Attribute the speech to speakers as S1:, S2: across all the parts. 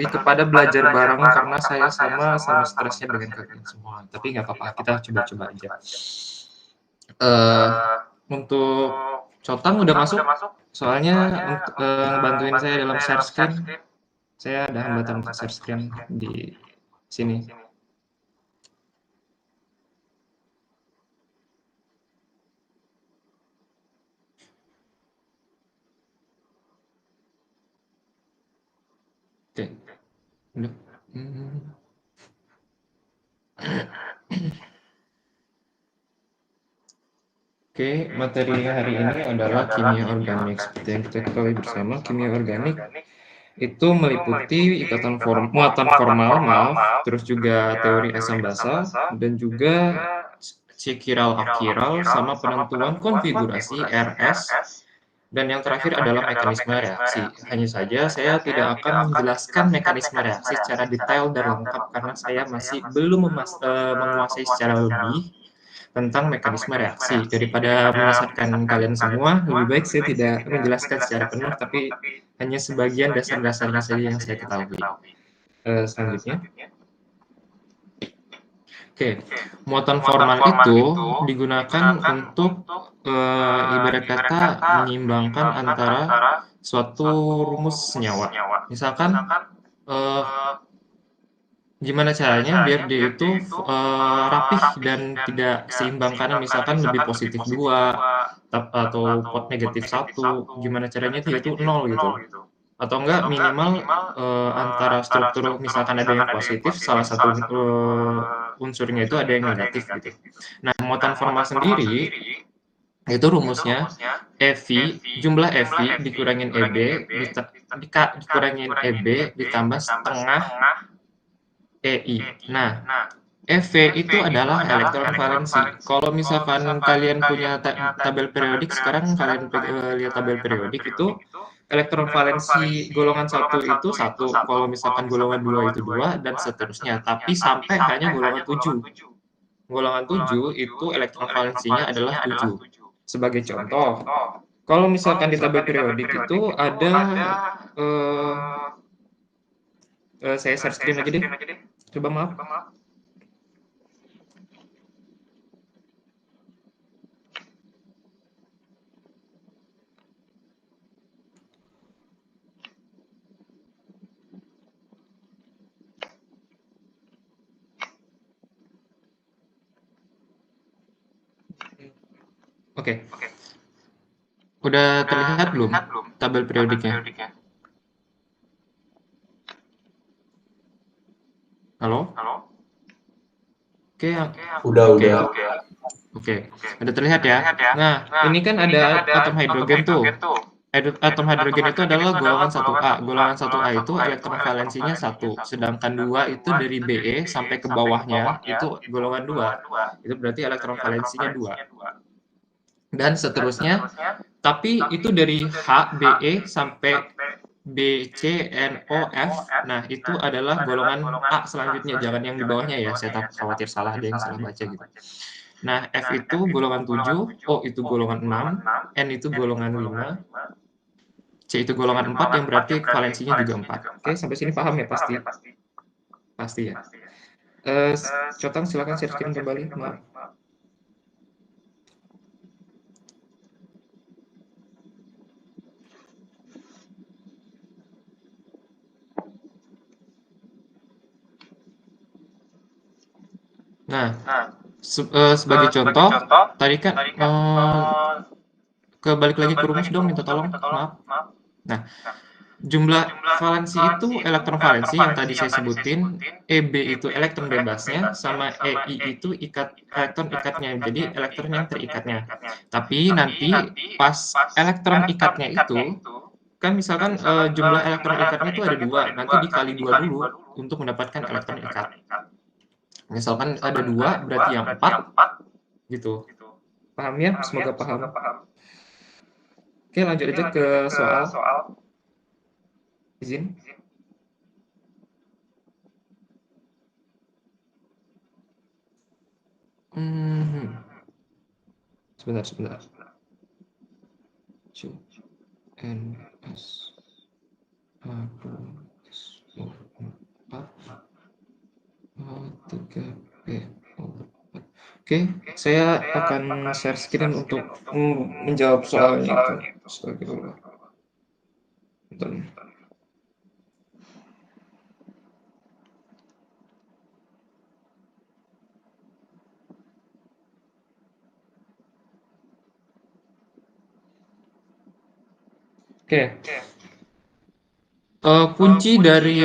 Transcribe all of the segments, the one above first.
S1: lebih kepada belajar bareng karena saya sama stresnya dengan kalian semua, tapi nggak apa-apa, kita coba-coba aja. Untuk Cotang udah masuk? Soalnya untuk ngebantuin saya dalam share screen, saya ada hambatan untuk share screen di sini. Oke, udah. Oke, materi hari ini adalah kimia organik. Seperti yang kita ketahui bersama, kimia organik itu meliputi muatan formal, terus juga teori asam basa, dan juga sekiral akiral, sama penentuan konfigurasi RS, dan yang terakhir adalah mekanisme reaksi. Hanya saja saya tidak akan menjelaskan mekanisme reaksi secara detail dan lengkap karena saya masih belum menguasai secara lebih tentang mekanisme reaksi. Daripada menyesatkan kalian semua, lebih baik saya tidak menjelaskan secara penuh, tapi hanya sebagian dasar-dasarnya saja yang saya ketahui. Selanjutnya. Oke, muatan formal itu digunakan untuk ibarat kata menyeimbangkan antara suatu rumus senyawa. Misalkan gimana caranya biar dia itu rapih dan tidak seimbang, karena misalkan lebih positif 2 atau negatif 1, gimana caranya dia itu 0 gitu. Atau enggak minimal antara struktur misalkan ada yang positif, salah satu unsurnya itu ada yang negatif gitu. Nah, muatan formal sendiri itu rumusnya EV, jumlah EV dikurangin EB dikurangin EB ditambah setengah EI. Nah, EV itu adalah elektron valensi. Kalau misalkan kalian punya tabel periodik, sekarang kalian lihat tabel periodik itu elektron valensi golongan 1 itu 1, kalau misalkan golongan 2 itu 2, dan seterusnya. Tapi sampai hanya golongan 7. Golongan 7 itu elektron valensinya adalah 7. Sebagai contoh, kalau misalkan di tabel periodik itu ada saya share screen aja deh. Coba maaf. Oke. Udah terlihat belum tabel periodiknya? Halo? Oke,
S2: Udah.
S1: Oke, udah terlihat ya. Nah, ini kan ada atom hidrogen tuh. Atom hidrogen itu adalah golongan 1A. Golongan 1A itu elektron valensinya 1, sedangkan 2 itu dari Be sampai ke bawahnya itu golongan 2. Itu berarti elektron valensinya 2. Dan seterusnya, tapi itu dari H, Be sampai BCNOF. Nah, itu adalah golongan A selanjutnya, jangan yang di bawahnya ya. Saya khawatir salah, ada yang salah baca gitu. Nah, F itu golongan 7, O itu golongan 6, N itu golongan 5, C itu golongan 4 yang berarti valensinya juga 4. Oke, sampai sini paham ya pasti? Pasti ya. Cotang silakan share screen kembali, maaf. Nah, sebagai contoh, tadi kan balik lagi ke rumus dong, minta tolong, maaf. Nah, jumlah valensi itu elektron valensi yang tadi saya sebutin, EB itu elektron bebasnya, sama EI itu elektron ikatnya, jadi elektron yang terikatnya. Tapi nanti pas elektron ikatnya itu, kan misalkan jumlah elektron ikatnya itu ada 2, nanti dikali 2 dulu untuk mendapatkan elektron ikat. Misalkan ada 2, berarti yang 4, gitu. Paham ya? Semoga paham. Oke, lanjut aja ke soal. Izin. Sebentar. NS oke. Oke, saya akan share screen untuk menjawab soalnya itu sebagai dulu. Oke. Kunci dari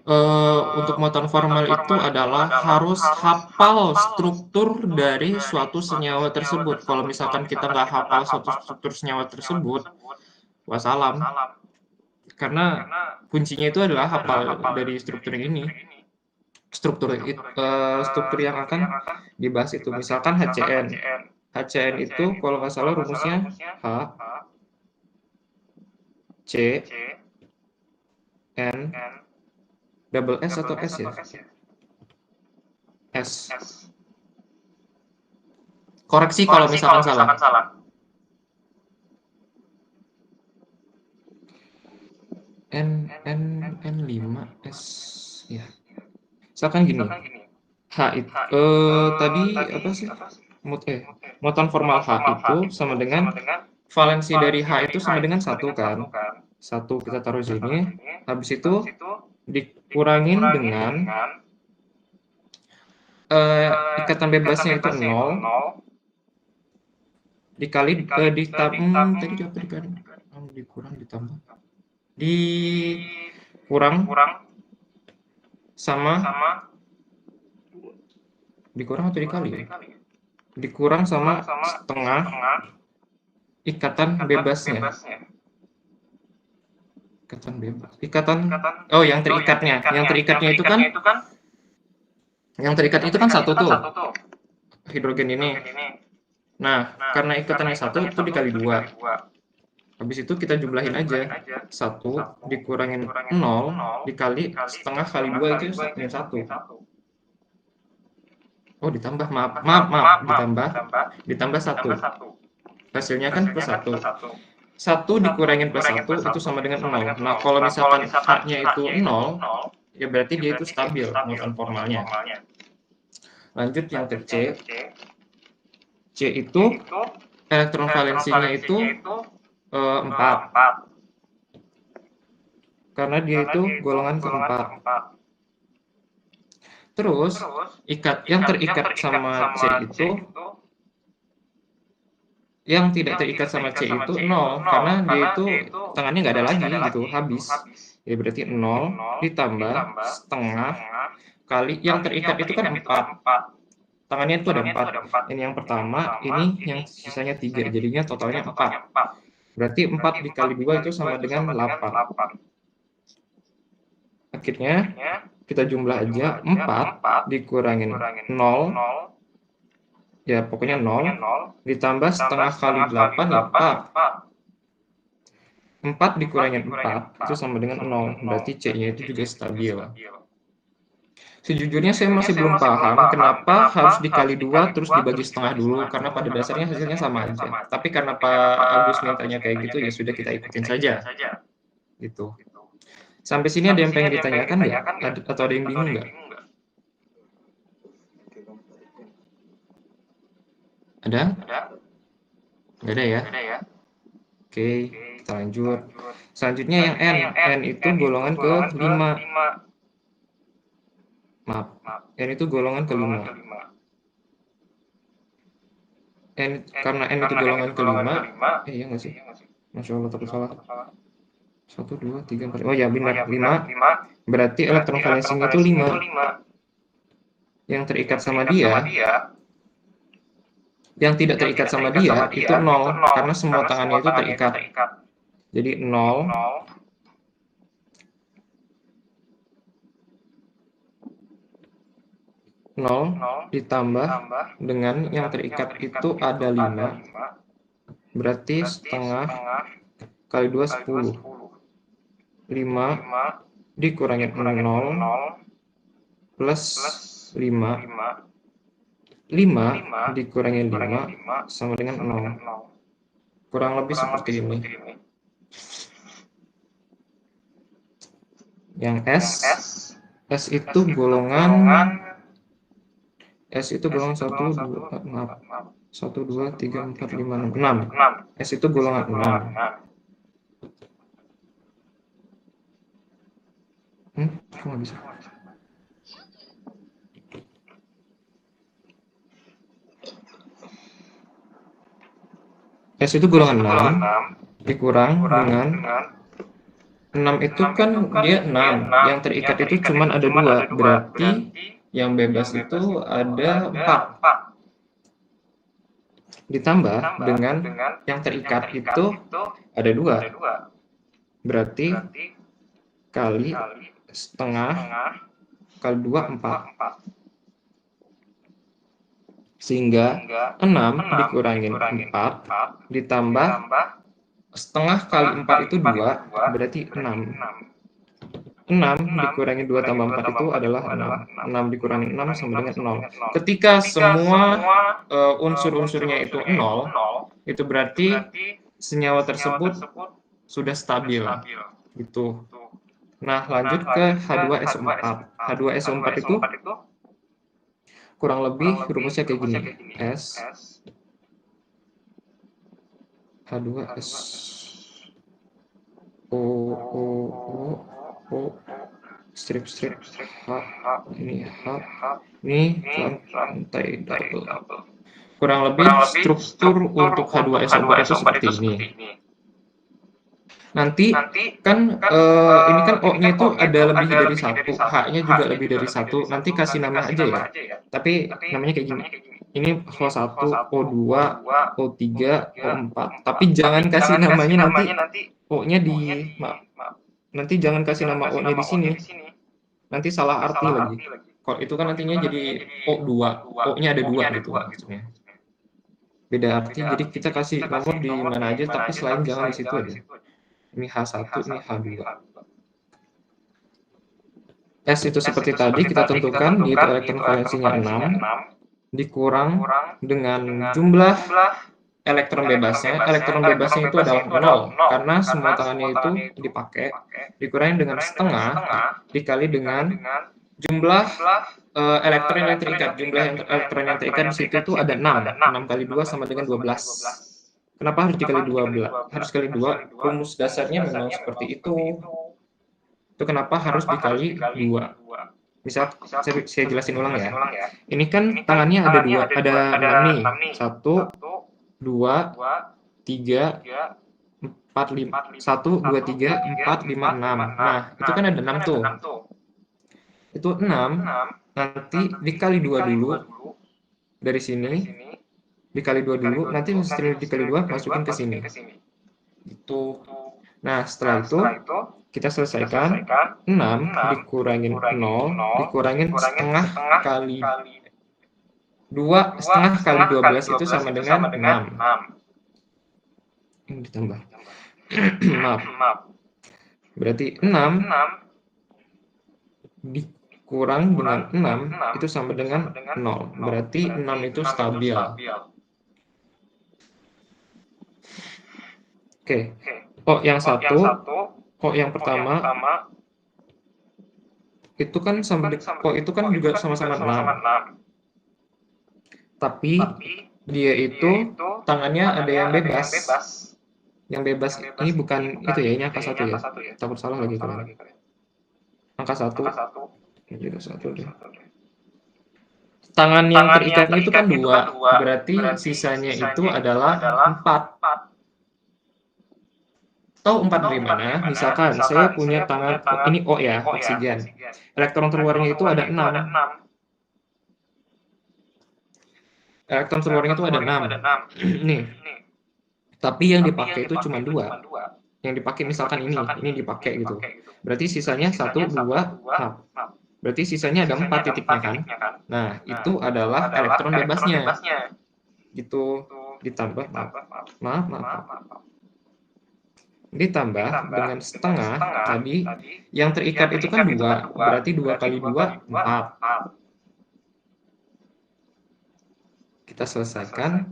S1: untuk muatan formal itu adalah harus hafal struktur dari suatu senyawa tersebut. Kalau misalkan kita nggak hafal suatu struktur senyawa tersebut, wassalam. Karena kuncinya itu adalah hafal dari struktur ini. Struktur yang akan dibahas itu. Misalkan HCN. HCN itu kalau nggak salah rumusnya H, C, N, double S atau S ya? S. Koreksi kalau misalkan salah. N5 S ya. Misalkan gini. H itu tadi apa sih? Muatan formal H itu sama dengan valensi dari H itu sama dengan 1 kan. 1 kita taruh sini. Habis itu dikurangin dengan ikatan bebasnya itu 0 dikali tadi apa dikali? Dikurang ditambah. Dikurang sama dikurang atau dikali ya? Dikurang sama setengah ikatan bebasnya. Ikatan bebas. Yang terikatnya. Yang terikatnya itu kan 1 tuh. Hidrogen ini. Nah, karena ikatannya 1 itu dikali 2. Habis itu kita jumlahin aja. 1 dikurangin 0 dikali setengah kali 2 itu 1. Oh, ditambah, maaf, ditambah 1. Hasilnya kan plus 1. 1 dikurangin plus 1 itu sama dengan 0. Nah, kalau misalkan H-nya itu 0, ya berarti dia itu stabil muatan formalnya. Lanjut yang ke C. C itu elektron valensinya itu 4. Karena dia itu golongan keempat. Terus, yang terikat sama C itu, yang tidak terikat sama C itu 0. Karena dia itu tangannya nggak ada lagi gitu, habis. Ya berarti 0 ditambah setengah kali, yang terikat itu kan 4. Tangannya itu ada 4. Ini yang pertama, ini yang sisanya 3. Jadinya totalnya 4. Berarti 4 dikali 2 itu sama dengan 8. Akhirnya, kita jumlah aja 4 dikurangin 0, ya pokoknya 0, ditambah setengah kali 8 ya 4. 4 dikurangin 4 itu sama dengan 0, berarti C-nya itu juga stabil. Sejujurnya saya masih belum paham kenapa harus dikali 2 terus dibagi setengah dulu, karena pada dasarnya hasilnya sama aja. Tapi karena Pak Agus mintanya kayak gitu, ya sudah kita ikutin saja. Gitu. Sampai sini ada yang pengen ditanyakan nggak? Atau ada yang bingung nggak? Ada? Nggak ada ya? Oke, kita lanjut. Selanjutnya yang N. N itu golongan ke-5. Maaf, N itu golongan ke-5. Karena N itu golongan ke-5, iya nggak sih? Masya Allah, takut salah. 1, 2, 3, 4. Oh ya, benar, 5. Berarti elektron valensinya itu 5. Yang terikat sama dia, yang tidak terikat sama dia itu 0, karena semua tangannya itu terikat. Jadi 0 ditambah dengan yang terikat itu ada 5, berarti setengah kali 2, 10. 5 dikurangin 0 plus 5. 5 dikurangin 5 sama dengan 0. Kurang lebih seperti ini. Yang S itu golongan S itu golongan 1, 2, maaf. 1, 2, 3, 4, 5, 6. S itu golongan 6. Kok nggak bisa? S itu golongan 6 dikurang dengan 6 itu kan dia 6, yang terikat itu cuma ada 2, berarti yang bebas itu ada 4. Ditambah dengan yang terikat itu ada 2, berarti kali setengah kali 2, 4. Sehingga 6 dikurangin 4 ditambah setengah kali 4 itu 2, berarti 6. 6 dikurangi 2 tambah 4 itu adalah 6. 6 dikurangi 6 sama dengan 0. Ketika semua unsur-unsurnya itu 0, itu berarti senyawa tersebut sudah stabil. Gitu. Nah, lanjut ke H2SO4. H2SO4 itu kurang lebih rumusnya kayak gini. S H2S O strip H ini lantai double. Kurang lebih struktur untuk H2SO4 itu seperti ini. Nanti kan ini kan O-nya itu ada lebih dari 1, H-nya juga lebih dari 1. Nanti kasih nama aja ya. Tapi namanya kayak gini. Ini O1, O2, O3, O4. Tapi jangan kasih namanya nanti O-nya di nanti jangan kasih nama O-nya di sini. Nanti salah arti lagi. Kalau itu kan nantinya jadi O2. O-nya ada 2 gitu maksudnya. Beda arti. Jadi kita kasih nomor di mana aja tapi selain jangan di situ aja. Ini H1, ini H2. S itu seperti tadi kita tentukan, yaitu elektron valensinya 6, dikurang dengan jumlah elektron bebasnya. Elektron bebasnya itu adalah 0, karena semua tangannya itu dipakai, dikurangi dengan setengah, dikali dengan jumlah elektron yang terikat. Jumlah elektron yang terikat di situ itu ada 6. 6 kali 2 sama dengan 12. Kenapa harus dikali 12? Harus kali 2, rumus dasarnya memang seperti itu. Itu kenapa harus dikali 2. Misal, saya jelasin ulang ya. Ini kan tangannya ada 2, ada 6 nih. 1, 2, 3, 4, 5. 1, 2, 3, 4, 5, 6. Nah, itu kan ada 6 tuh. Itu 6, nanti dikali 2 dulu. Dari sini. Dikali 2 dulu, nanti setelah dikali 2 masukin ke sini. Itu. Nah, setelah itu kita selesaikan 6 dikurangin 0 dikurangin setengah kali 2, setengah kali 12 itu sama dengan 6. Ini ditambah. Maaf. Berarti 6 dikurang dengan 6 itu sama dengan 0. Berarti 6 itu stabil. Oke. Oh, yang satu, yang pertama itu kan sama itu kan juga sama-sama 6. Tapi dia itu tangannya ada yang bebas. Yang bebas ini bukan itu ya, ini angka 1 ya. Takut salah lagi kalian. Angka 1. Jadi 1 deh. Tangan yang terikatnya itu kan 2, berarti sisanya itu adalah 4. Tahu 4 dari mana? Misalkan saya punya tangan, ini O ya, oksigen. Elektron terluarnya itu ada 6. Elektron terluarnya itu ada 6. Nih. Tapi yang dipakai itu cuma 2. Yang dipakai misalkan ini dipakai gitu. Berarti sisanya 1, 2, maaf. Berarti sisanya ada 4 titiknya kan? Nah, itu adalah elektron bebasnya. Gitu. Ditambah, maaf. Ditambah dengan setengah tadi, yang terikat itu kan 2, berarti 2 kali 2, 4. Kita selesaikan,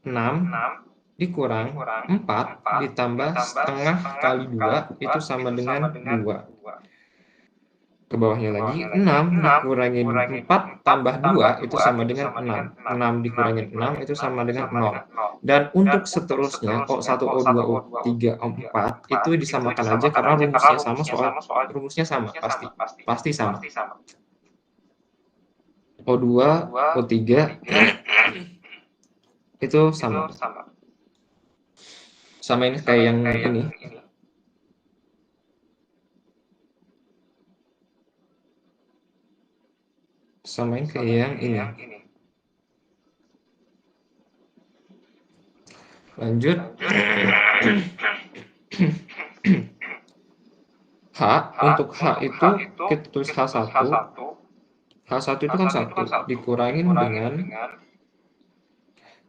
S1: 6 dikurang 4 ditambah setengah kali 2, itu sama dengan 2. Ke bawahnya lagi, 6 dikurangin 4 tambah 2 itu sama dengan 6. 6 dikurangin 6 itu sama dengan 0. Dan untuk seterusnya, kok 1, O2, O3, O4 itu disamakan aja karena rumusnya sama, rumusnya sama, pasti. Pasti sama. O2, O3 itu sama. Sama ini kayak yang ini. Samain kayak yang ini. Lanjut. H, untuk H itu kita tulis H1. H1 itu kan 1 dikurangin dengan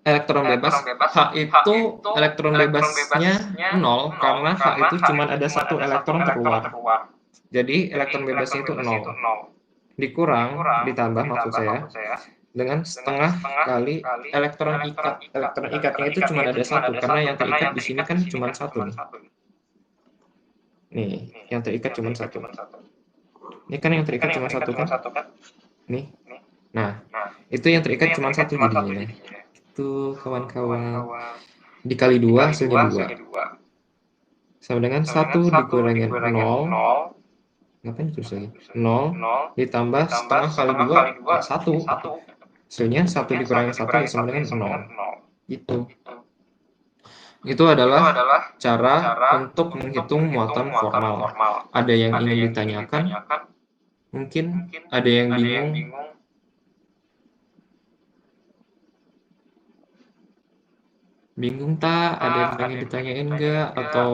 S1: elektron bebas. H itu elektron bebasnya 0 karena H itu cuma ada 1 elektron keluar. Jadi elektron bebasnya itu 0. Dikurang, ditambah maksud saya, dengan setengah kali elektron ikat. Elektron ikatnya itu cuma ada 1 karena yang terikat di sini kan cuma 1 nih. Nih, yang terikat cuma 1. Ini kan yang terikat cuma 1 kan? Nih. Nah, itu yang terikat cuma 1 jadinya. Itu kawan-kawan. Dikali 2 hasilnya 2. Sama dengan 1 dikurangin 0. Ngapain terus lagi? 0 ditambah setengah kali 2, 1. Hasilnya 1 dikurangin 1 ya sama dengan 0. Gitu. Itu adalah cara untuk menghitung muatan formal. Ada yang ingin ditanyakan? Mungkin ada yang bingung? Bingung tak? Ada yang pengen ditanyain nggak? Atau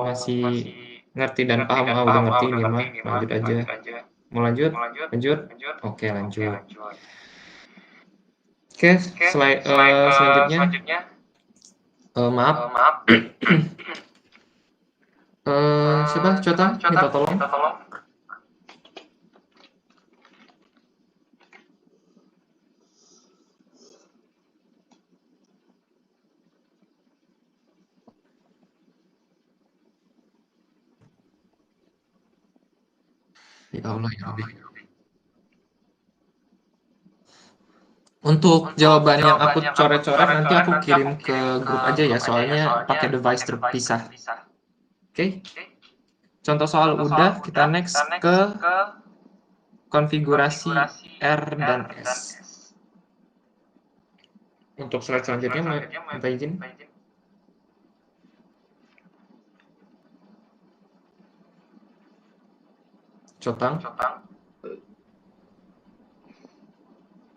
S1: masih ngerti dan paham? Udah ngerti ini mah, lanjut aja. Mau lanjut? Lanjut? Oke, lanjut. Oke, selanjutnya. Maaf. Siapa? Cota? Minta tolong. Ya Allah, ya Rabbi. Untuk jawaban yang aku coret-coret nanti aku kirim ke grup aja ya, soalnya pakai device terpisah. Oke? Contoh soal udah, kita next ke konfigurasi R dan S. Untuk slide selanjutnya, minta izin. Cotang.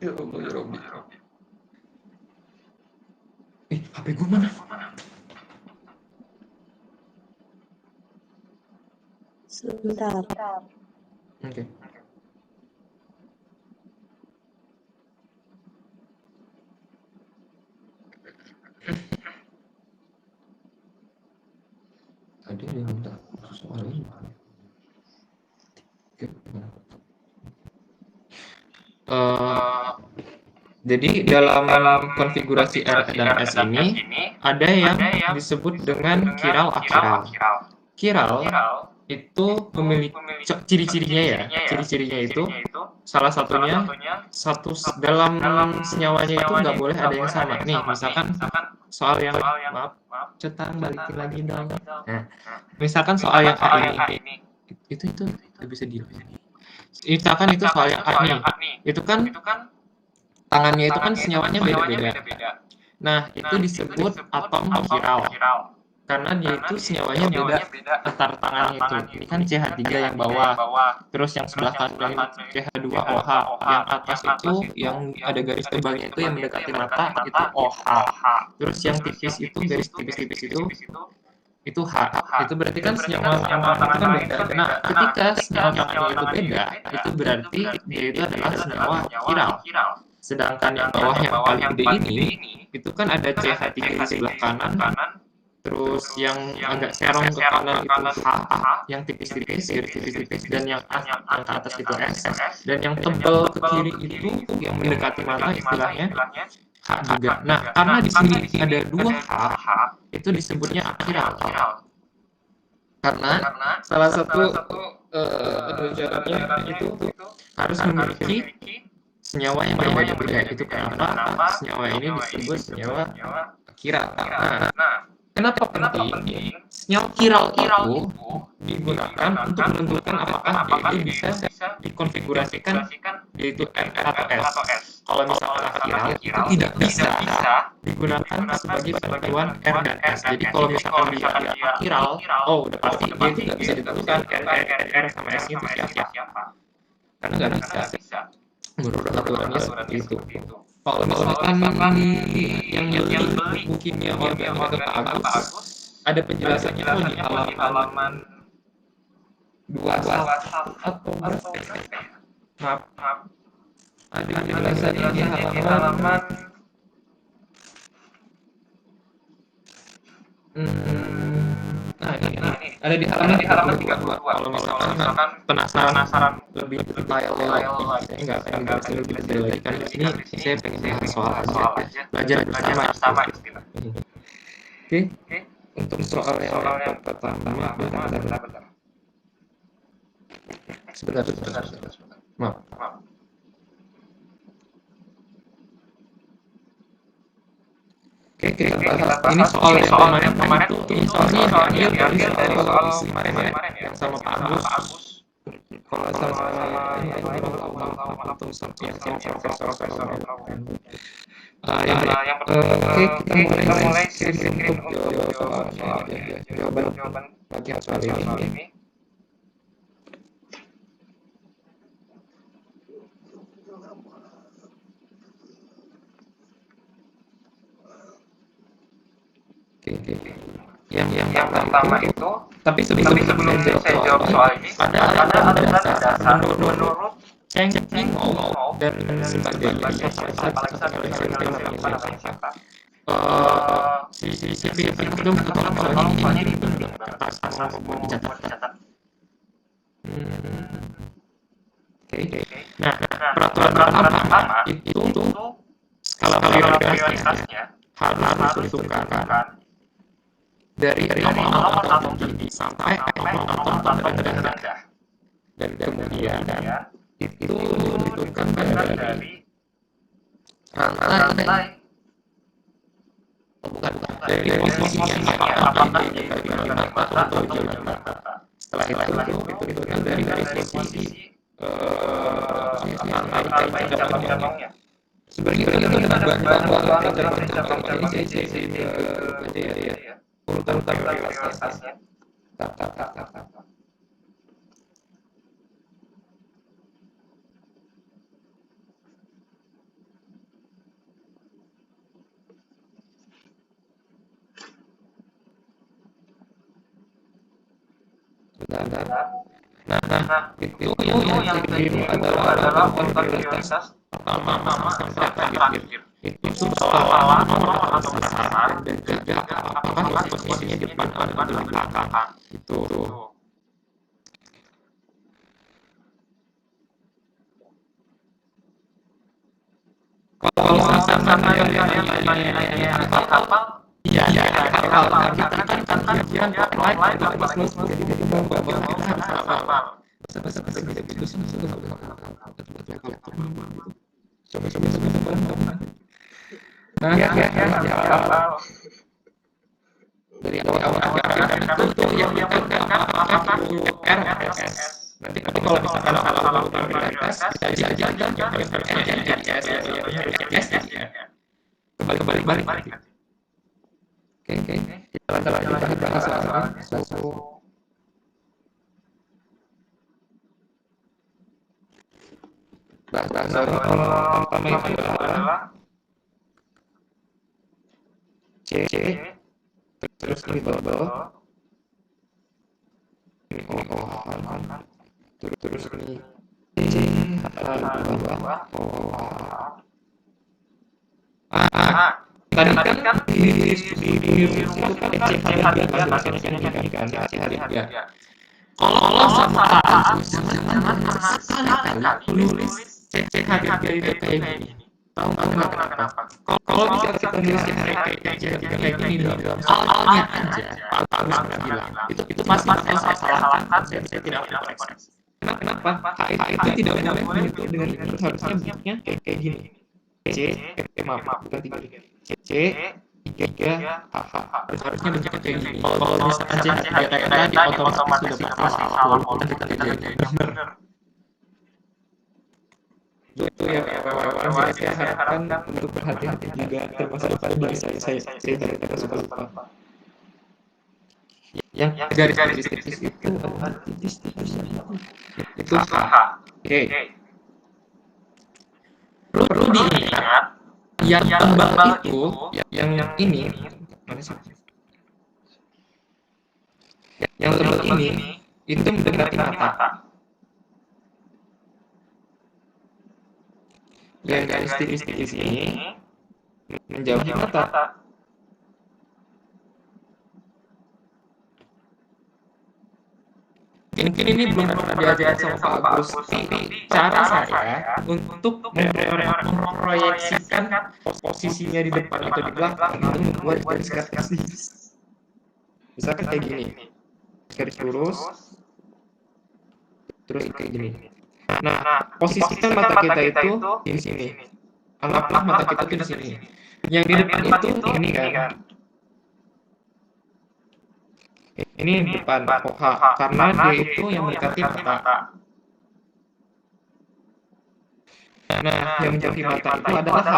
S1: Ya Allah, ya Rabbi. HP gue mana?
S2: Sebentar.
S1: Oke. Tadi dia minta soal ini. Jadi dalam konfigurasi R dan S ini ada yang disebut dengan chiral akhiral. Chiral itu memiliki ciri-cirinya ya. Ciri-cirinya itu salah satunya dalam senyawanya itu nggak boleh ada yang sama. Nih, misalkan soal yang maaf, Cetang balikin lagi dong. Nah, misalkan soal yang A ini itu bisa dilihat. Misalkan itu soal yang A nih, itu kan tangannya itu kan senyawanya beda-beda. Nah, itu disebut atom chiral. Karena dia itu senyawanya beda antar tangannya itu. Ini kan CH3 yang bawah. Terus yang sebelah kanan CH2OH. Yang atas itu yang ada garis tebalnya itu yang mendekati mata itu OH. Terus yang tipis itu garis tipis-tipis itu H. Itu berarti kan senyawa yang itu kan beda. Nah, ketika senyawa yang itu beda, itu berarti dia itu adalah senyawa chiral. Sedangkan yang bawah yang paling gede ini, itu kan ada CH3 di sebelah kanan, terus yang agak serong ke kanan itu H, yang tipis-tipis, dan yang ke atas itu S, dan yang tebal ke kiri itu yang mendekati mata istilahnya H juga. Nah, karena di sini ada 2 H, itu disebutnya akhiral. Karena salah satu Caranya itu harus memiliki senyawa yang berbeda-beda. Itu kenapa senyawa ini disebut senyawa kiral. Nah, kenapa penting? Senyawa kiral itu digunakan untuk menentukan apakah dia itu bisa dikonfigurasikan yaitu R atau S. Kalau misalkan kiral itu tidak bisa digunakan sebagai penentuan R dan S. Jadi kalau misalkan dia kiral, oh udah pasti dia itu nggak bisa ditentukan R sama S-nya itu siapa. Karena nggak bisa. Menurut aturannya seperti itu. Kalau misalkan yang beli buku kimia organik atau Pak Agus, ada penjelasannya di halaman 21 atau berapa ya? Maaf. Ada penjelasannya di halaman nah ini ada di halaman 32. Kalau misalkan penasaran lebih detail saya nggak akan bahas lebih detail lagi kan di sini saya pengen bahas soal aja belajar bersama istilah. Oke. Untuk soal yang pertama bentar. Sebentar. Maaf. Oke, ini soal yang kemarin tuh ini soalnya diambil dari soal kemarin ya, yang sama Pak Agus. Kalau sama ini aku tahu atau yang sama profesor. Yang oke, kita mulai screen untuk jawaban bagian soal ini. Oke. Yang pertama itu, tapi sebelum saya jawab soal ini, ada dasar menurut Cheng Ngou dan sebagainya. Si itu kalau ini kertas dicatat. Oke. Nah, peraturan pertama itu skala prioritasnya harus ditentukan dari nomor atom tinggi sampai nomor atom rendah. Dan kemudian itu ditentukan dari rantai dari posisinya apakah dia dari mata atau jauh mata. Setelah itu ditentukan dari posisi rantai cabang-cabangnya. Sebenarnya itu dengan banyak cabang-cabang ini saya ya. Urutan prioritasnya. Nah, itu yang tadi adalah urutan prioritas pertama sampai terakhir. Itu soal nomor atau besar dan juga apakah posisinya di depan atau di belakang. Itu. Kalau sama yang hafal, iya hafal. Kita kan kajian online jadi bahwa kita harus hafal. Bahasa gitu coba. Nah, ya. Dari awal itu yang apakah RS. Nanti kalau misalkan kalau prioritas kita aja ya. Kembali. Oke. Kita lanjut bahas soal pertama itu adalah C terus di bawah ini terus ini C bawah tadi kan di itu kan C hari ya. Kalau sama Agus jangan sekali tulis C harga itu kayak gini. Tahu nggak kenapa? Kalau bisa kita nulisnya kayak gini dalam soalnya aja, Pak Agus pernah bilang, itu pasti bakal saya salahkan, saya tidak akan koreksi. Kenapa? Itu tidak boleh bentuk dengan ini, harusnya bentuknya kayak gini. C, maaf, bukan 3. C, 3, H. Harusnya bentuknya kayak gini. Kalau misalkan C, 3 kayak tadi, otomatis sudah pasti salah, walaupun kita tidak benar. Itu ya kawan-kawan, saya harapkan untuk berhati-hati juga, termasuk pada diri saya tidak suka lupa. Yang garis tipis itu adalah tipis itu H. Oke. Perlu diingat yang tebal itu, yang ini mana sih? Yang tebal ini itu mendekati mata. Yang garis tipis ini menjauhi mata. Mungkin ini belum pernah diajar sama Pak Agus, tapi cara saya untuk memproyeksikan posisinya di depan atau di belakang itu membuat garis. Misalkan kayak gini, garis lurus, terus kayak gini. Nah, posisikan mata kita itu di sini. Anggaplah mata kita itu di sini. Yang di depan itu ini kan. Ini depan OH, karena dia itu yang mendekati mata. Nah, yang menjauhi mata itu adalah H.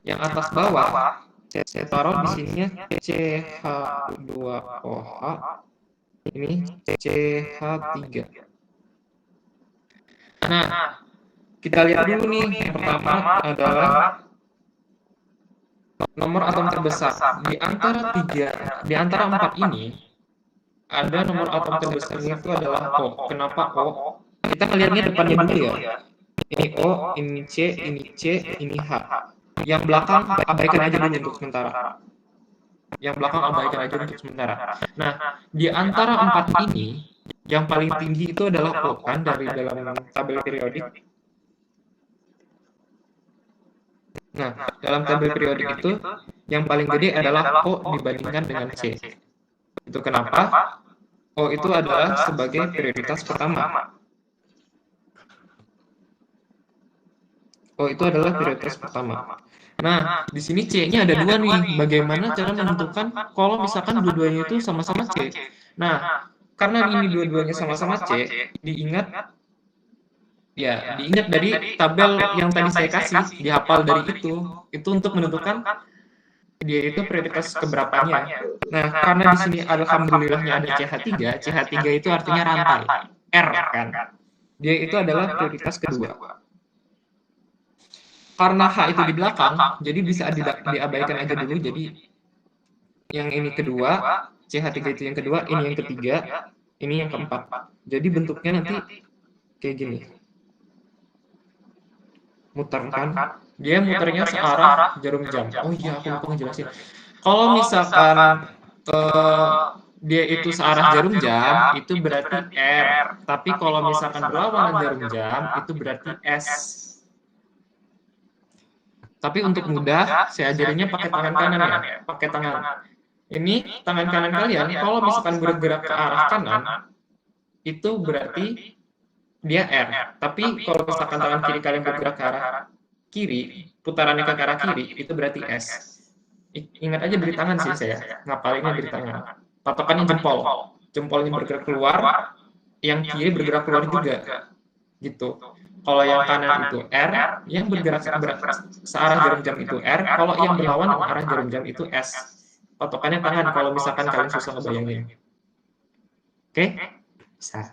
S1: Yang atas bawah, saya taruh di sininya CH2OH. Ini CH3. Nah, kita lihat dulu nih. Yang pertama adalah nomor atom terbesar. Di antara 4 ini, ada nomor atom terbesarnya itu adalah O. Kenapa O? Kita ngelihatnya depannya dulu ya. Ini O, ini C, ini H. Yang belakang abaikan aja dulu untuk sementara. Nah, di antara 4 ini, yang paling tinggi itu adalah O kan dari dalam tabel periodik. Nah, dalam tabel periodik itu, yang paling gede adalah O dibandingkan dengan C. Itu kenapa? O itu adalah sebagai prioritas pertama. Nah, di sini C-nya ada 2 nih. Bagaimana cara menentukan kalau misalkan dua-duanya itu sama-sama C? Nah, karena ini dua-duanya sama-sama C, diingat dari tabel yang tadi saya kasih, dihafal dari itu untuk menentukan dia itu prioritas keberapanya. Nah, karena di sini alhamdulillahnya ada CH3 itu artinya rantai, R kan. Dia itu adalah prioritas kedua. Karena H itu di belakang, jadi bisa diabaikan aja dulu. Jadi yang ini kedua, CH3 itu yang kedua, ini yang ketiga, ini yang keempat. Jadi bentuknya nanti kayak gini. Muter kan? Dia muternya searah jarum jam. Oh iya, aku lupa ngejelasin. Kalau misalkan dia itu searah jarum jam, itu berarti R. Tapi kalau misalkan berlawanan jarum jam, itu berarti S. Tapi untuk mudah, saya ajarinnya pakai tangan kanan ya. Pakai tangan. Ini tangan kanan kalian, kalau misalkan bergerak ke arah kanan, itu berarti dia R. Tapi kalau misalkan tangan kiri kalian bergerak ke arah kiri, putarannya ke arah kiri, itu berarti S. Ingat aja dari tangan sih saya, ngapalinnya dari tangan. Patokannya jempol. Jempolnya bergerak keluar, yang kiri bergerak keluar juga. Gitu. Kalau yang kanan itu R, yang bergerak searah jarum jam itu R, kalau yang berlawan arah jarum jam itu S. Patokannya tangan kalau misalkan kalian susah ngebayangin. Oke? Bisa.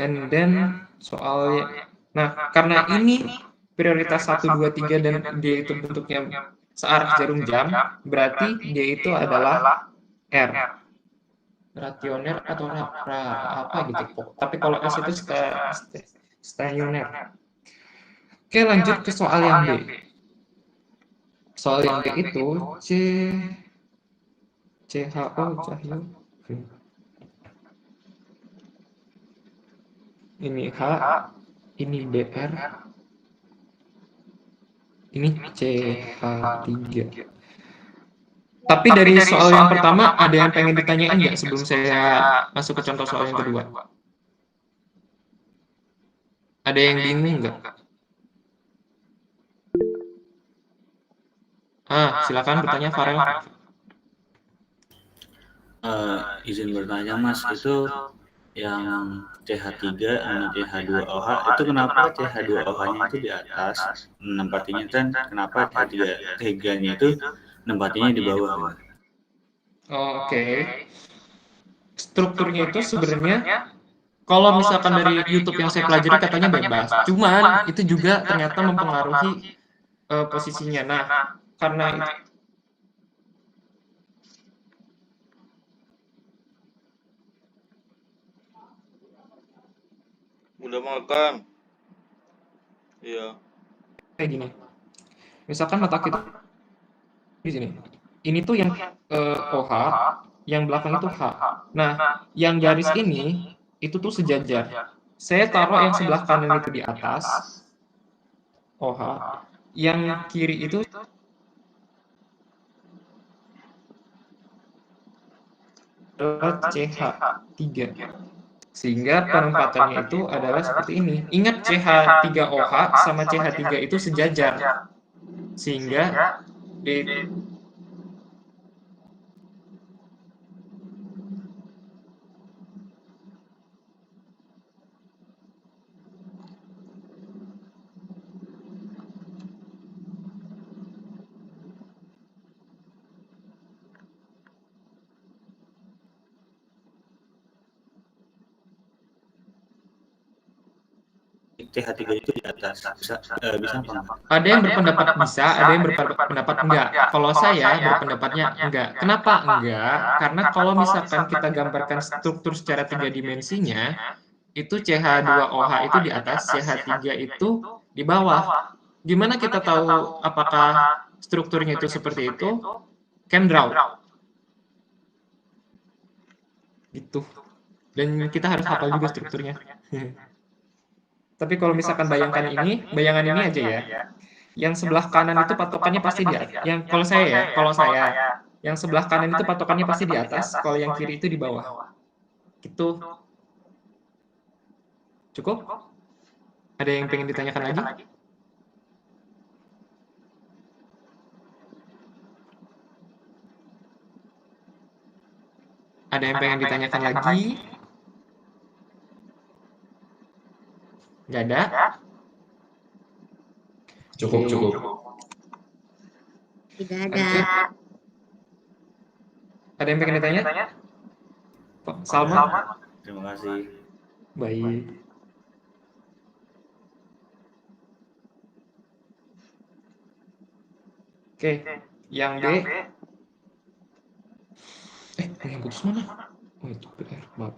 S1: And then soalnya, nah karena ini prioritas 1, 2, 3 dan dia itu bentuknya searah jarum jam, berarti dia itu adalah R. Rationer atau apa gitu. Tapi kalau S itu stationer. Oke, lanjut ke soal yang B. Soal yang B itu CHO cahyo. ini H, ini BR, ini CH3. Tapi dari soal yang pertama, ada yang pengen ditanyain nggak sebelum saya masuk ke contoh soal yang kedua? Ada yang bingung nggak? Silakan bertanya Farel.
S3: Izin bertanya Mas, itu yang CH3 sama CH2OH itu kenapa CH2OH-nya itu di atas nempatinya kan kenapa CH3-nya itu nempatinya di bawah?
S1: Oke. Strukturnya itu sebenarnya kalau misalkan dari YouTube yang saya pelajari katanya bebas. Cuman itu juga ternyata mempengaruhi posisinya. Nah, karena itu
S4: Udah makan? Iya.
S1: kayak gini. Misalkan letak itu di sini. Ini tuh yang OH, yang belakang itu H. Nah, yang garis ini itu tuh sejajar. Saya taruh yang sebelah kanan itu di atas OH, yang kiri itu CH3. Sehingga penempatannya itu adalah seperti ini. Ingat CH3OH sama CH3 itu sejajar. Sehingga di
S3: CH3 itu di atas bisa apa enggak?
S1: Ada yang berpendapat bisa, ada yang berpendapat enggak. Kalau saya berpendapatnya enggak. Kenapa enggak? Karena kalau misalkan kita gambarkan struktur secara 3 dimensinya, itu CH2OH itu di atas, CH3 itu di bawah. Gimana kita tahu apakah strukturnya itu seperti itu? Chemdraw. Gitu. Dan kita harus hafal juga strukturnya. Tapi kalau misalkan bayangkan ini, bayangan ini aja ya. Yang sebelah kanan itu patokannya pasti di atas. Yang kalau saya, yang sebelah kanan itu patokannya pasti di atas, kalau yang kiri itu di bawah. Gitu. Cukup? Ada yang pengen ditanyakan lagi? Ada yang pengen ditanyakan lagi? Nggak ada?
S5: Cukup.
S2: Tidak ada.
S1: Ada yang pengen ditanya? Pak Salma?
S3: Terima kasih.
S1: Baik. Oke, yang B. Yang putus mana? Oh, itu PR, maaf.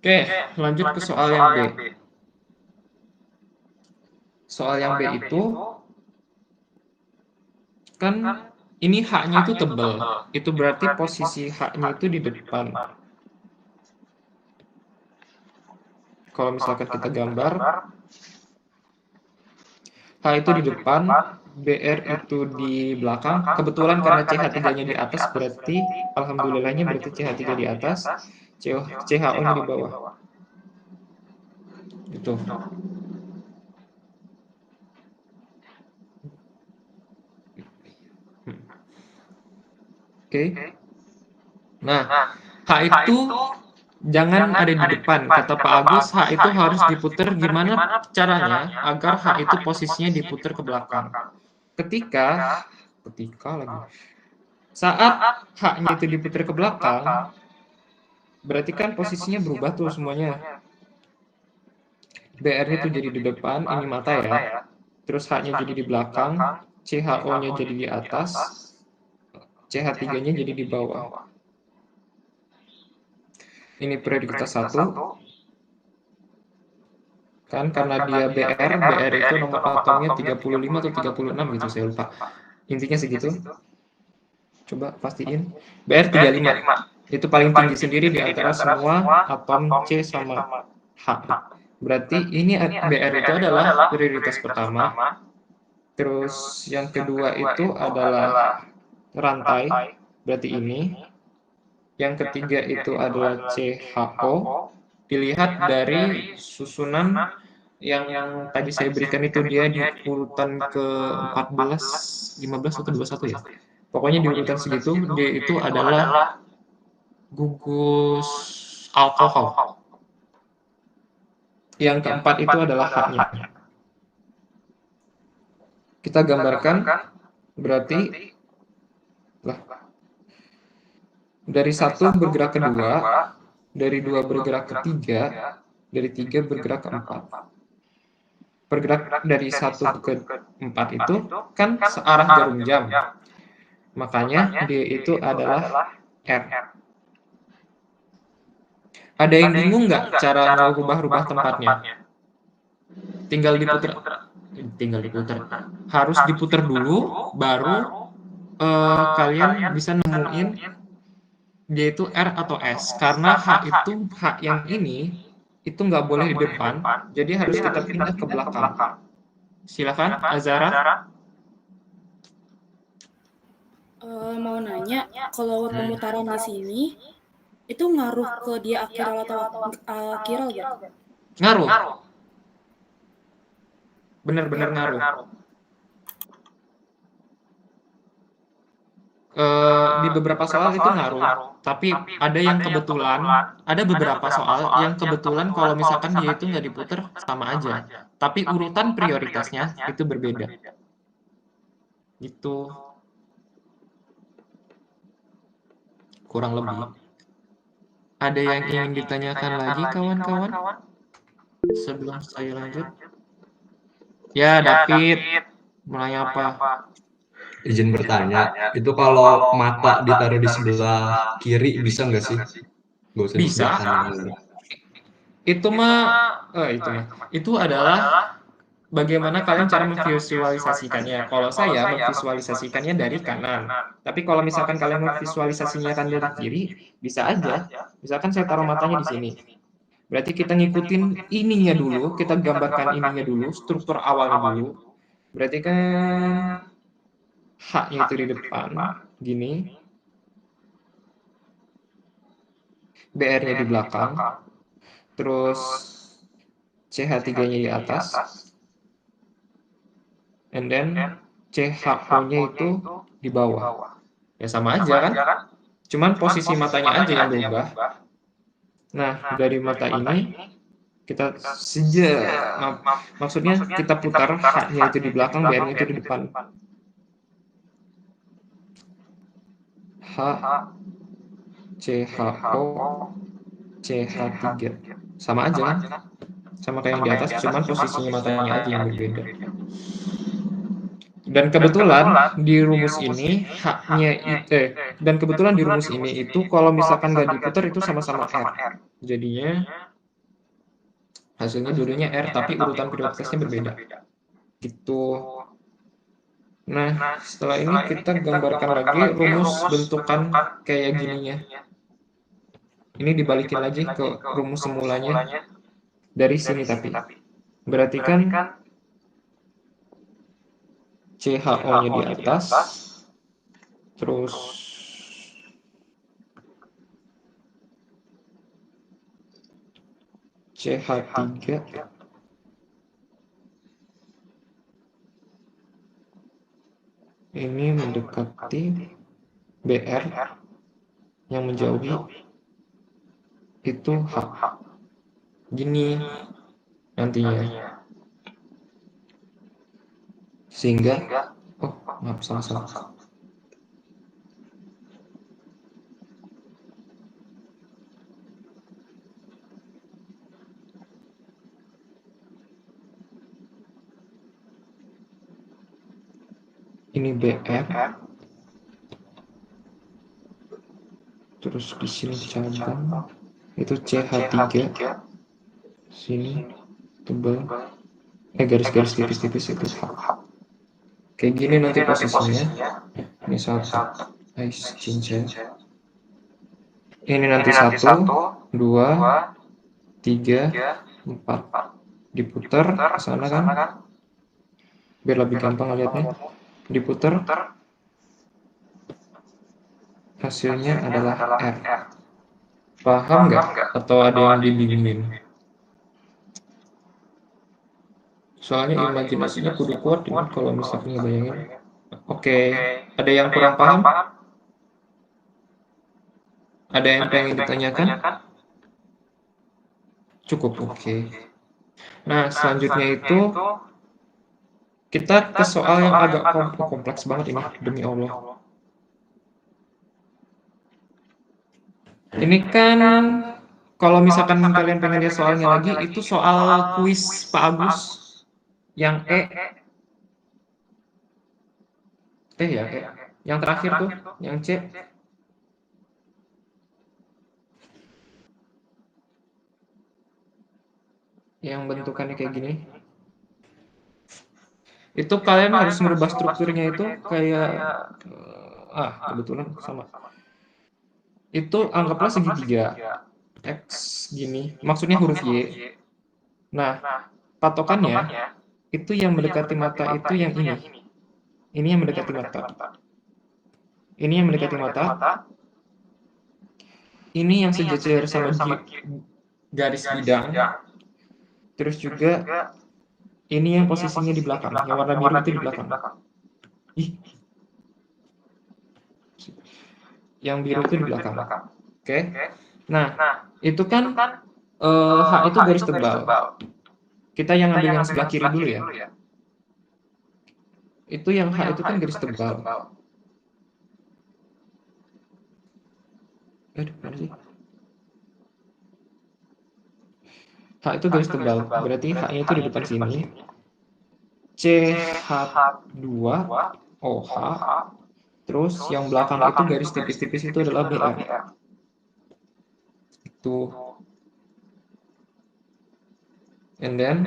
S1: Oke, lanjut ke soal yang B. Soal yang B itu, kan ini H-nya itu tebal. Itu berarti posisi H-nya itu di depan. Kalau misalkan kita gambar, H itu di depan, BR itu di belakang. Kebetulan karena CH3-nya di atas, berarti alhamdulillahnya berarti CH3 di atas, CHO-nya di bawah. Itu. Oke. Nah, H itu jangan ada di depan. Kata Pak Agus, H itu harus diputer. Gimana caranya agar H itu posisinya diputer ke belakang? Ketika lagi. Saat H-nya itu diputer ke belakang, berarti kan posisinya berubah tuh semuanya. BR-nya itu jadi di depan, ini mata ya. Terus H-nya jadi di belakang, CHO-nya jadi di atas, CH3-nya jadi di bawah. Ini prioritas 1. Kan karena dia BR itu nomor atomnya 35 atau 36 gitu, saya lupa. Intinya segitu. Coba pastiin. BR35. Itu paling tinggi sendiri di antara semua atom C sama H. Berarti ini BR itu adalah prioritas pertama. Terus yang kedua itu adalah rantai, berarti ini. Yang ketiga itu adalah CHO. Dilihat dari susunan yang tadi saya berikan itu dia di urutan ke-14, 15 atau 21 ya. Pokoknya di urutan segitu dia itu adalah gugus alkohol. Yang keempat itu adalah H-nya. Kita gambarkan berarti dari 1 bergerak ke 2, dari 2 bergerak ke 3, dari 3 bergerak ke 4. Bergerak dari 1 ke 4 itu kan searah jarum jam. Makanya dia itu adalah R. Ada yang bingung nggak cara merubah-rubah tempatnya? Tinggal diputar. Harus diputar dulu, baru kalian bisa nemuin dia itu R atau S. Karena H yang ini itu nggak boleh di depan, jadi harus kita pindah ke belakang. Silakan, Azara.
S2: Mau nanya, kalau pemutaran di sini itu ngaruh ke dia akiral atau akiral ya?
S1: Ngaruh. Benar-benar ngaruh. Di beberapa soal itu ngaruh, tapi ada yang kebetulan, ada beberapa soal yang kebetulan kalau misalkan dia itu nggak diputer sama aja, tapi urutan prioritasnya itu berbeda. Itu kurang lebih. Ada yang ingin ditanyakan lagi kawan-kawan? Sebelum saya lanjut. Ya, David, mulai apa?
S5: Izin bertanya, itu kalau mata ditaruh di sebelah kiri bisa nggak sih? Nggak usah di
S1: Bisa.
S5: sebelah kanan.
S1: Itu adalah bagaimana kalian cara memvisualisasikannya. Kalau saya memvisualisasikannya dari kanan. Tapi kalau misalkan kalian memvisualisasinya kan dari kiri, bisa aja. Misalkan saya taruh matanya di sini. Berarti kita ngikutin ininya dulu, kita gambarkan ininya dulu, struktur awalnya dulu. Berarti kan H-nya itu di depan, gini. BR-nya di belakang. Terus CH3-nya di atas. And then CHO-nya itu di bawah. Ya sama aja kan? Cuman posisi matanya aja yang berubah. Nah, dari mata ini kita maksudnya kita putar H-nya itu di belakang, BR-nya itu di depan. H, CHO, CH3. Sama aja kan? Sama kayak yang di atas, cuman posisinya matanya aja yang berbeda. Dan kebetulan di rumus ini itu kalau misalkan nggak diputar itu sama-sama R. Jadinya hasilnya dulunya R, tapi urutan prioritasnya berbeda. Gitu. Nah, setelah ini kita gambarkan lagi rumus bentukan kayak gininya. Ini dibalikin lagi ke rumus semulanya dari sini tapi. Berarti kan CHO-nya di atas, terus CH3 ini mendekati BR yang menjauhi itu H. Gini nantinya. Sehingga, maaf, salah. Ini BR, terus di sini cabang, itu CH3, sini tebal, garis-garis tipis-tipis itu H. Kayak gini nanti posisinya. Ini 1, Ice cincin. Ini nanti 1, 2, 3, 4. Diputer ke sana kan? Biar lebih gampang lihatnya. Diputer. Hasilnya adalah R. Paham nggak? Atau ada yang dibingungin? Soalnya imajinasinya kudu kuat ini kalau misalkan ngebayangin. Oke, ada yang kurang paham? Ada yang pengen ditanyakan? Cukup, oke. Nah, selanjutnya itu kita ke soal yang agak kompleks banget ini, demi Allah. Ini kan kalau misalkan kalian pengen lihat soalnya lagi, itu soal kuis Pak Agus yang yang terakhir tuh, yang C. Yang bentukannya kayak gini. Itu kalian harus merubah strukturnya itu kayak kebetulan sama. Itu anggaplah segitiga. X gini, maksudnya huruf Y. Nah, patokannya itu yang mendekati mata itu yang ini. Ini yang mendekati mata. Ini yang mendekati mata. Ini yang sejajar sama garis bidang. Terus juga ini yang posisinya di belakang, yang warna biru itu di belakang. Yang biru itu di belakang. Oke. Nah, itu kan H itu garis tebal. Kita yang ambil yang sebelah kiri dulu ya. Itu yang H itu kan garis tebal. Mana sih? H itu garis tebal, berarti H-nya itu di depan sini. CH2 OH. Terus yang belakang itu garis tipis-tipis itu adalah BR. Itu. And then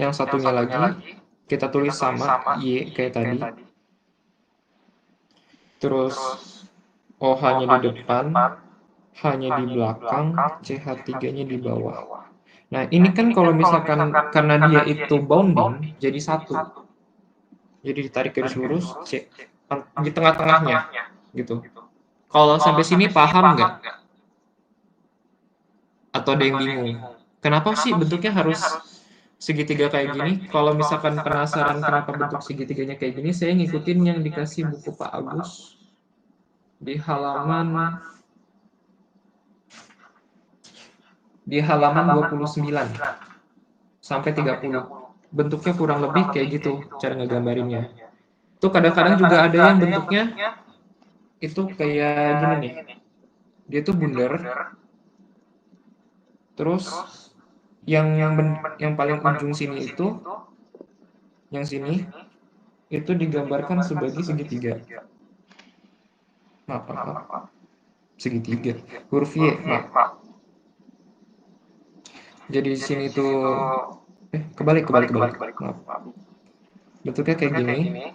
S1: yang satunya lagi kita tulis sama Y kayak tadi. Terus OH-nya di depan, H-nya di belakang, CH3-nya di bawah. Nah, ini kan kalau misalkan karena dia itu bounding jadi satu. Jadi ditarik garis lurus C di tengah-tengahnya gitu. Kalau sampai sini paham nggak? Atau ada yang bingung? Kenapa sih bentuknya harus segitiga kayak gini? Kalau misalkan penasaran kenapa bentuk segitiganya kayak gini, saya ngikutin yang dikasih buku Pak Agus di halaman 29 sampai 30. Bentuknya kurang lebih kayak gitu cara ngegambarinnya. Itu kadang-kadang juga ada yang bentuknya itu kayak gini nih. Dia tuh bundar. Terus yang paling ujung sini itu yang sini itu digambarkan sebagai segitiga. Maaf. Segitiga. Huruf Y, maaf. Jadi di sini tuh kebalik. Maaf. Bentuknya kayak gini.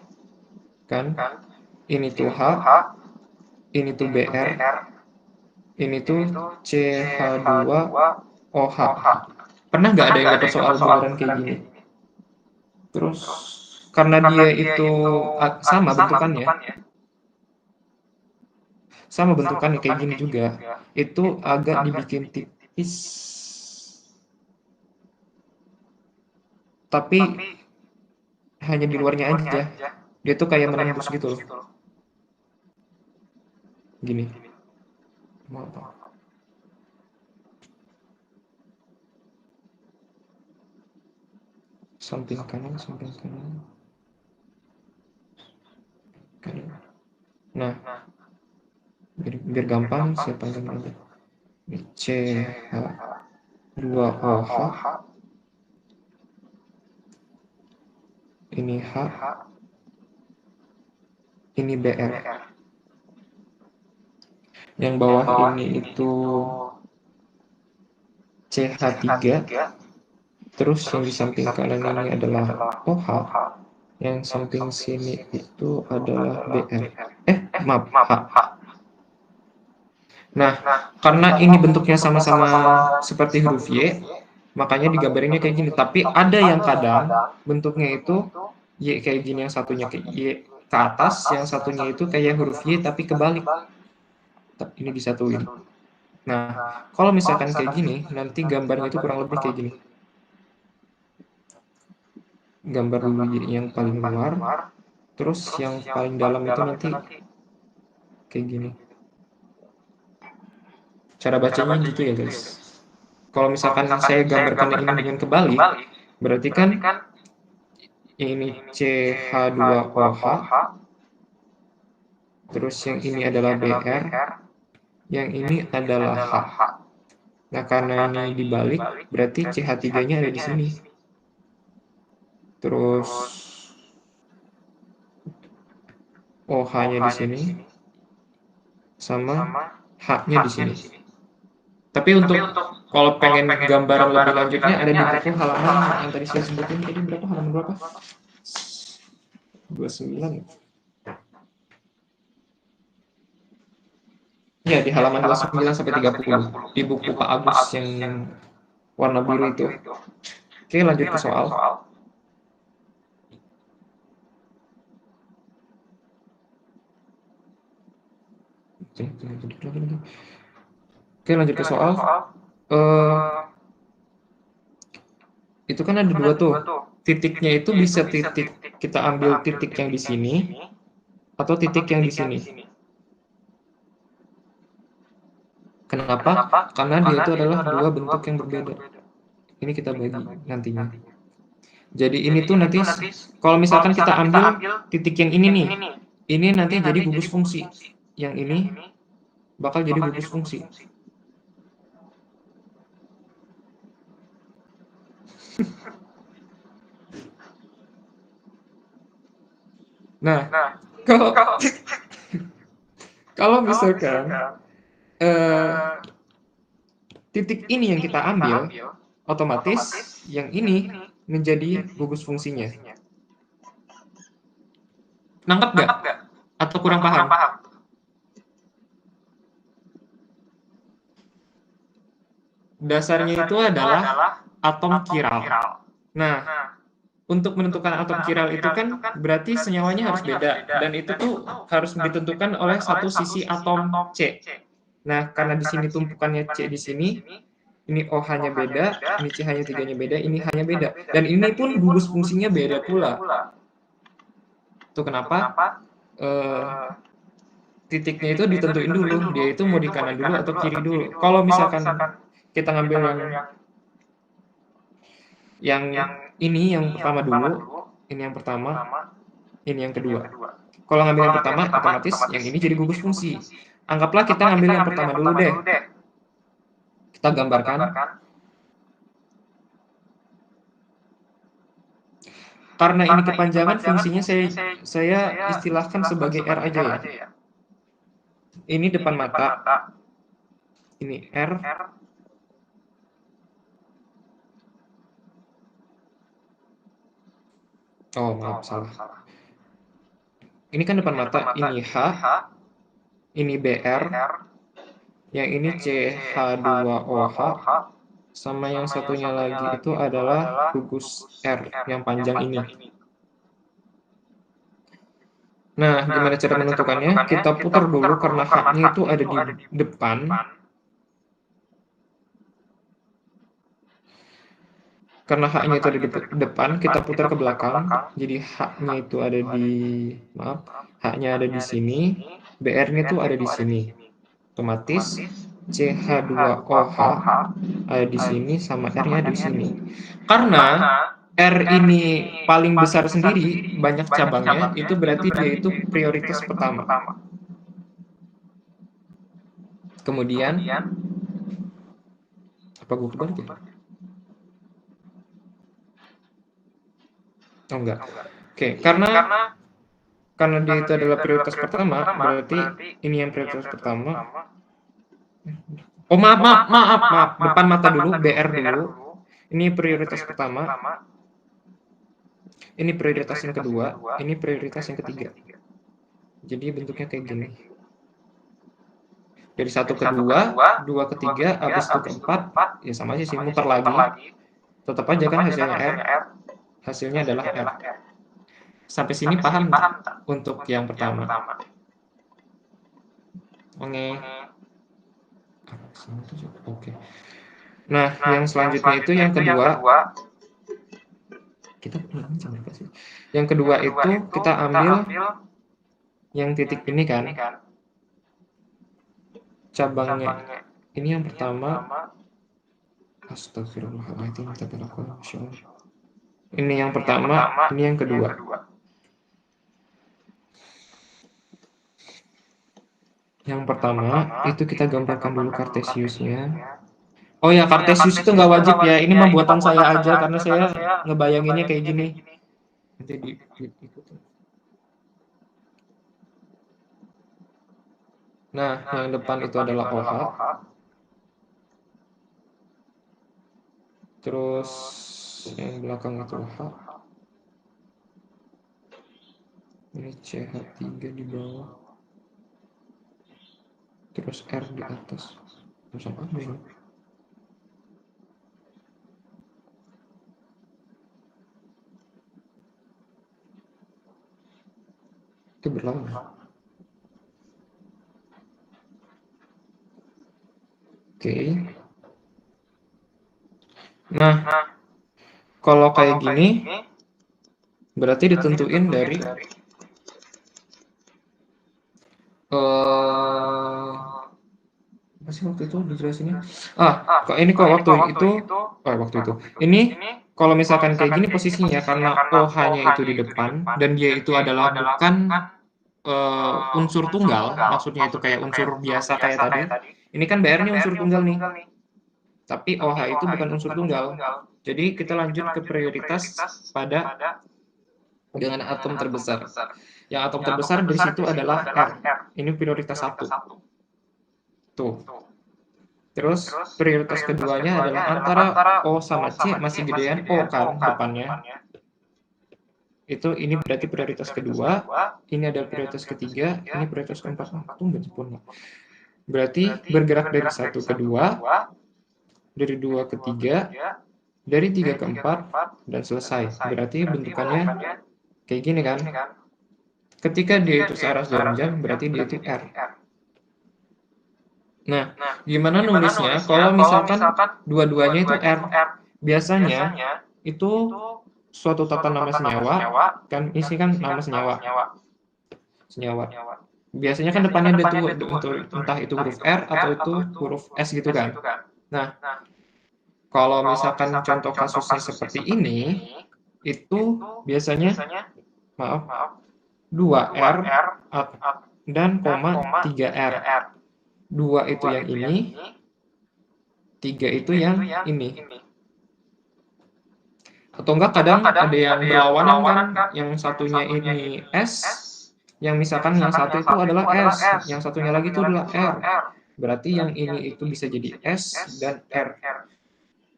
S1: Kan? Ini tuh H, ini tuh BR, ini tuh CH2 OH. Pernah nggak ada yang dapat soal beneran kayak gini? Terus karena dia itu sama bentukannya kayak gini juga, itu agak dibikin tipis. Tapi hanya di luarnya aja. Dia tuh kayak menembus gitu loh. Gini. Samping kanan. Nah, biar gampang saya panggil aja. CH2OH. Ini H. Ini BR. Yang bawah ini itu CH3. Terus yang di samping kanan ini adalah OH. Yang samping sini itu adalah BR. Maaf, H. Nah, karena ini bentuknya sama-sama seperti huruf Y, makanya digambarinnya kayak gini. Tapi ada yang kadang bentuknya itu Y kayak gini, yang satunya kayak Y ke atas, yang satunya itu kayak huruf Y tapi kebalik. Ini disatuin. Nah, kalau misalkan kayak gini, nanti gambarnya itu kurang lebih kayak gini. Gambar dulu Y yang paling luar, terus yang paling dalam itu nanti kayak gini. Cara bacanya gitu ya guys. Kalau misalkan saya gambarkan ini dengan kebalik, berarti kan ini CH2OH, terus yang ini adalah BR, yang ini adalah H. Nah, karena ini dibalik, berarti CH3-nya ada di sini. Terus OH-nya di sini, sama H-nya di sini. Tapi untuk kalau pengen gambaran lebih lanjutnya ada di buku halaman yang tadi saya sebutin tadi berapa, halaman berapa? 29. Ya, di halaman 29 sampai 30 di buku Pak Agus yang warna biru itu. Oke, lanjut ke soal. Oke, lanjut ke soal. Itu kan ada dua tuh. Titiknya itu bisa titik kita ambil titik yang di sini atau titik yang di sini. Kenapa? Karena dia itu adalah dua bentuk yang berbeda. Ini kita bagi nantinya. Jadi ini tuh nanti kalau misalkan kita ambil titik yang ini nih, ini nanti jadi gugus fungsi. Yang ini bakal jadi gugus fungsi. Nah, kalau misalkan titik ini yang kita ambil, otomatis yang ini menjadi gugus fungsinya. Nangkep nggak? Atau kurang paham? Dasarnya itu adalah atom chiral. Nah, untuk menentukan atom chiral itu kan berarti senyawanya harus beda, dan itu tuh harus ditentukan oleh satu sisi atom C. Nah, karena di sini tumpukannya C di sini, ini OH-nya beda, ini CH-nya 3-nya beda, ini H-nya beda. Dan ini pun gugus fungsinya beda pula. Itu kenapa titiknya itu ditentuin dulu, dia itu mau di kanan dulu atau kiri dulu. Kalau misalkan kita ngambil yang ini yang pertama dulu, ini yang pertama, ini yang kedua. Kalau ngambil yang pertama, otomatis yang ini jadi gugus fungsi. Anggaplah kita ngambil yang pertama dulu deh. Kita gambarkan. Karena ini kepanjangan, fungsinya saya istilahkan sebagai R aja ya. Ini depan mata. Ini R. Oh, maaf, salah. Ini kan depan mata, ini H, ini BR, yang ini CH2OH, sama yang satunya lagi itu adalah gugus R, yang panjang ini. Nah, gimana cara menentukannya? Kita putar dulu karena H-nya itu ada di depan. Karena H-nya itu ada di depan, kita putar ke belakang. Jadi H-nya itu ada di, maaf, H-nya ada di sini, BR-nya itu ada di sini. Otomatis CH2OH ada di sini, sama R-nya ada di sini. Karena R ini paling besar sendiri, banyak cabangnya, itu berarti dia itu prioritas pertama. Kemudian, apa gue kebalik ya? Oh enggak. Oke, karena dia itu adalah prioritas pertama, berarti ini yang prioritas pertama. Oh, maaf. Depan mata dulu, BR dulu. Ini prioritas pertama. Ini prioritas yang kedua, ini prioritas yang ketiga. Jadi bentuknya kayak gini. Dari 1 ke 2, 2 ke 3, habis itu ke 4, ya sama aja sih, muter lagi. Tetap aja kan hasilnya R. Hasilnya adalah R. Sampai sini paham nggak untuk yang pertama? Oke. Nah, yang selanjutnya itu yang kedua. Kita jam berapa sih? Yang kedua itu kita ambil yang titik ini kan. Cabangnya. Ini yang pertama. Astagfirullahaladzim. Ini yang pertama, ini yang kedua. Yang pertama, itu kita gambarkan dulu Cartesiusnya. Oh ya, Cartesius itu nggak wajib ya. Ini membuatan saya aja karena saya ngebayanginnya kayak gini. Nanti diikutin. Nah, yang depan itu adalah OH. Terus yang belakang itu H. Ini CH3 di bawah. Terus R di atas. Terus apa ini? Itu berlawan. Oke. Nah, kalau kayak gini, berarti ditentuin dari apa sih waktu itu dijelasinnya? Kok ini kok waktu itu. Ini kalau misalkan kayak gini posisinya karena OH-nya itu di depan dan dia itu adalah bukan unsur tunggal, maksudnya itu kayak unsur biasa kayak tadi. Ini kan BR-nya unsur tunggal nih. Tapi OH itu bukan unsur tunggal. Jadi kita lanjut ke prioritas pada dengan atom terbesar. Yang atom terbesar dari situ adalah R. Ini prioritas 1. Tuh. Terus prioritas keduanya adalah antara O sama C masih gedean O kan depannya. Ini berarti prioritas kedua, ini adalah prioritas ketiga, ini prioritas keempat. Tunggu sempurna. Berarti bergerak dari 1 ke 2, dari 2 ke 3, dari 3 ke 4, dan selesai. Berarti bentukannya kayak gini kan. Ketika dia itu searah jarum jam, berarti dia itu R. Nah, gimana nulisnya kalau misalkan dua-duanya itu R? Biasanya itu suatu tata nama senyawa, kan isi kan nama senyawa. Biasanya kan depannya ada tuh entah itu huruf R atau itu huruf S gitu kan. Nah, kalau misalkan contoh kasusnya seperti ini, itu biasanya 2R dan koma 3R. 2 itu yang ini, 3 itu yang ini. Atau enggak kadang ada yang berlawanan kan, yang satunya ini S, yang misalkan yang satu itu adalah S, yang satunya lagi itu adalah R. Berarti yang ini itu bisa jadi S dan R.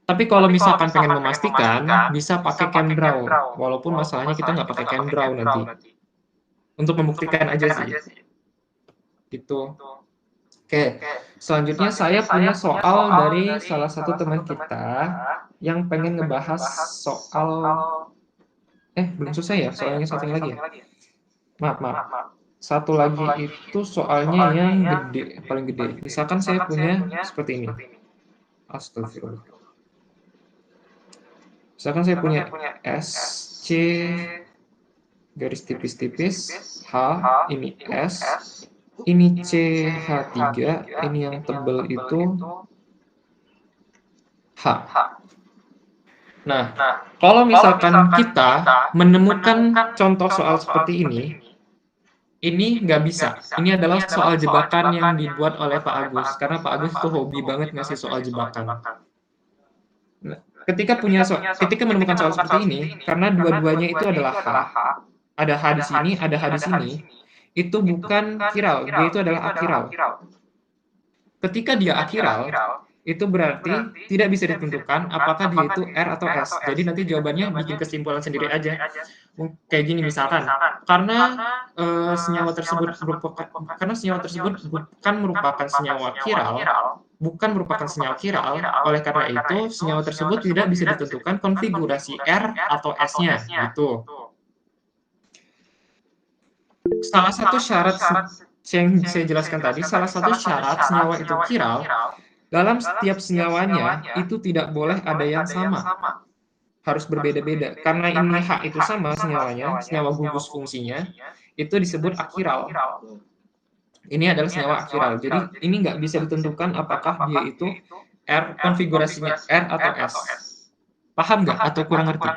S1: Tapi kalau misalkan pengen memastikan, bisa pakai ChemDraw. Walaupun masalahnya kita nggak pakai ChemDraw nanti. Untuk membuktikan aja sih. Gitu. Oke, selanjutnya saya punya soal dari salah satu teman kita yang pengen ngebahas soal belum selesai ya, soalnya satunya lagi ya. Maaf. Satu lagi itu soalnya yang gede, paling gede. Misalkan saya punya seperti ini. Astagfirullah. Misalkan saya punya S, C, garis tipis-tipis, H, ini S, ini CH3, ini yang tebal itu H. Nah, kalau misalkan kita menemukan contoh soal seperti ini nggak bisa. Ini adalah soal jebakan yang dibuat oleh Pak Agus, karena Pak Agus itu hobi banget ngasih soal jebakan. Nah, ketika menemukan soal seperti ini, karena dua-duanya itu adalah H, ada H di sini, ada H di sini, itu bukan kiral, dia itu adalah akiral. Ketika dia akiral, itu berarti tidak bisa ditentukan apakah dia itu R atau S. Jadi nanti jawabannya bikin kesimpulan sendiri aja. Kayak gini misalkan, karena senyawa tersebut bukan merupakan senyawa chiral, oleh karena itu senyawa tersebut tidak bisa ditentukan konfigurasi R atau S-nya gitu. Salah satu syarat yang saya jelaskan tadi, salah satu syarat senyawa itu chiral, dalam setiap senyawanya itu tidak boleh ada yang sama. Harus berbeda-beda. Karena ini H itu sama senyawanya, senyawa gugus fungsinya, itu disebut achiral. Ini adalah senyawa achiral. Jadi ini nggak bisa ditentukan apakah dia itu R, konfigurasinya R atau S. Paham nggak atau kurang ngerti?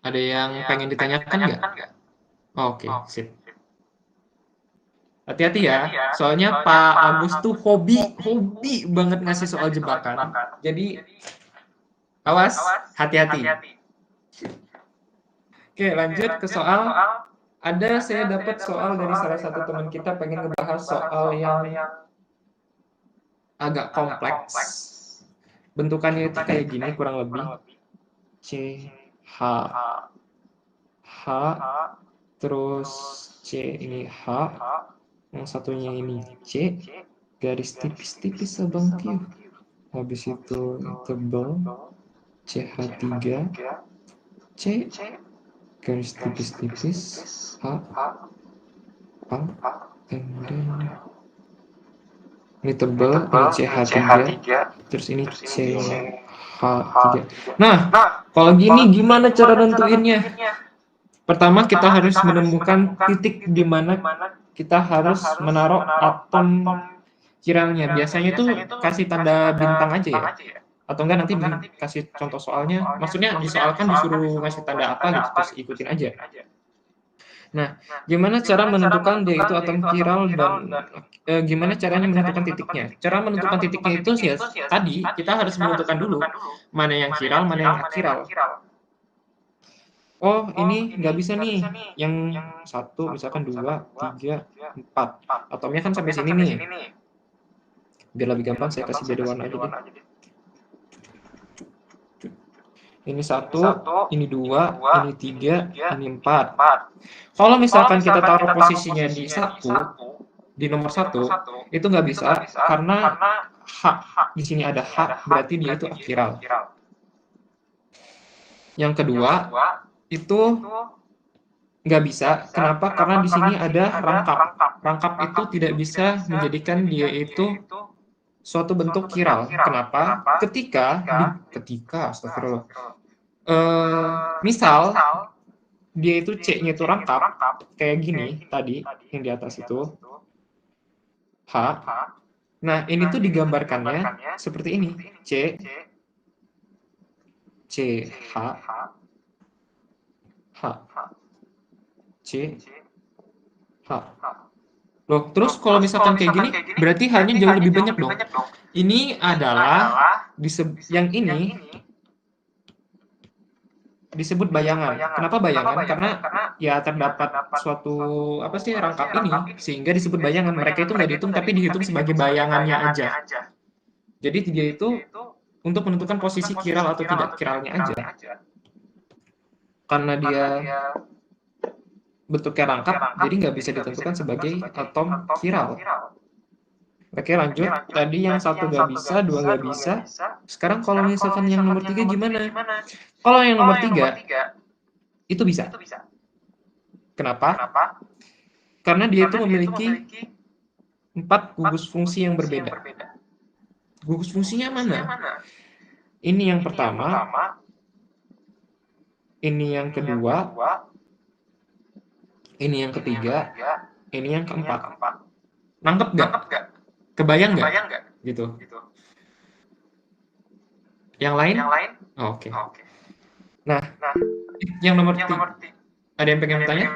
S1: Ada yang pengen ditanyakan nggak? Oke, sip. Hati-hati ya, soalnya Pak Agus tuh hobi banget ngasih soal jebakan. Jadi, awas, hati-hati. Oke, lanjut ke soal. Saya dapat soal dari salah satu teman kita pengen ngebahas soal yang agak kompleks. Bentukannya itu kayak gini kurang lebih. C, H, terus C ini H, yang satunya ini C, garis tipis-tipis abang Q. Habis itu tebal, CH3, C, garis tipis-tipis, H, A, and then ini tebal, ini CH3, terus ini CH3. Nah, kalau gini gimana cara nentuinnya? Pertama kita harus menemukan titik di mana kita harus menaruh atom chiralnya. Biasanya itu kasih tanda bintang aja ya. Atau enggak nanti kasih contoh soalnya. Maksudnya disoalkan disuruh ngasih tanda apa gitu, terus ikutin aja. Nah, gimana cara menentukan dia itu atom chiral dan gimana caranya menentukan titiknya? Cara menentukan titiknya itu ya tadi kita harus menentukan dulu mana yang chiral, mana yang achiral. Oh, ini nggak bisa nih. Yang 1, misalkan 2, 3, 4. Atomnya kan sampai sini nih. Biar lebih gampang saya kasih beda warna aja deh. Ini 1, ini 2, ini 3, ini 4. Kalau misalkan kita taruh posisinya di 1, di nomor 1, itu nggak bisa karena H. Di sini ada H, berarti dia itu achiral. Yang kedua, itu nggak bisa. Kenapa? Karena di sini ada rangkap. Rangkap itu tidak bisa menjadikan dia itu suatu bentuk chiral. Kenapa? Ketika, astagfirullah. Misal, dia itu C-nya itu rangkap, kayak gini tadi, yang di atas itu, H. Nah, ini tuh digambarkannya seperti ini. C, H, C, H. Loh, terus kalau misalkan kayak gini, berarti H-nya jauh lebih banyak dong. Ini adalah, yang ini disebut bayangan. Kenapa bayangan? Karena ya terdapat suatu rangkap ini, sehingga disebut bayangan. Mereka itu nggak dihitung, tapi dihitung sebagai bayangannya aja. Jadi dia itu untuk menentukan posisi chiral atau tidak chiralnya aja. Karena dia bentuknya rangkap, jadi nggak bisa ditentukan sebagai atom chiral. Oke, lanjut. Tadi yang 1 nggak bisa, 2 nggak bisa. Sekarang kalau misalkan yang nomor 3 gimana? Kalau yang nomor 3, itu bisa. Kenapa? Karena dia itu memiliki 4 gugus fungsi yang berbeda. Gugus fungsinya mana? Ini yang pertama, ini yang kedua, ini yang ketiga, ini yang keempat. Nangkep nggak? Kebayang nggak? Gitu. Yang lain? Oh, oke. Nah, yang nomor 3. Ada yang pengen bertanya?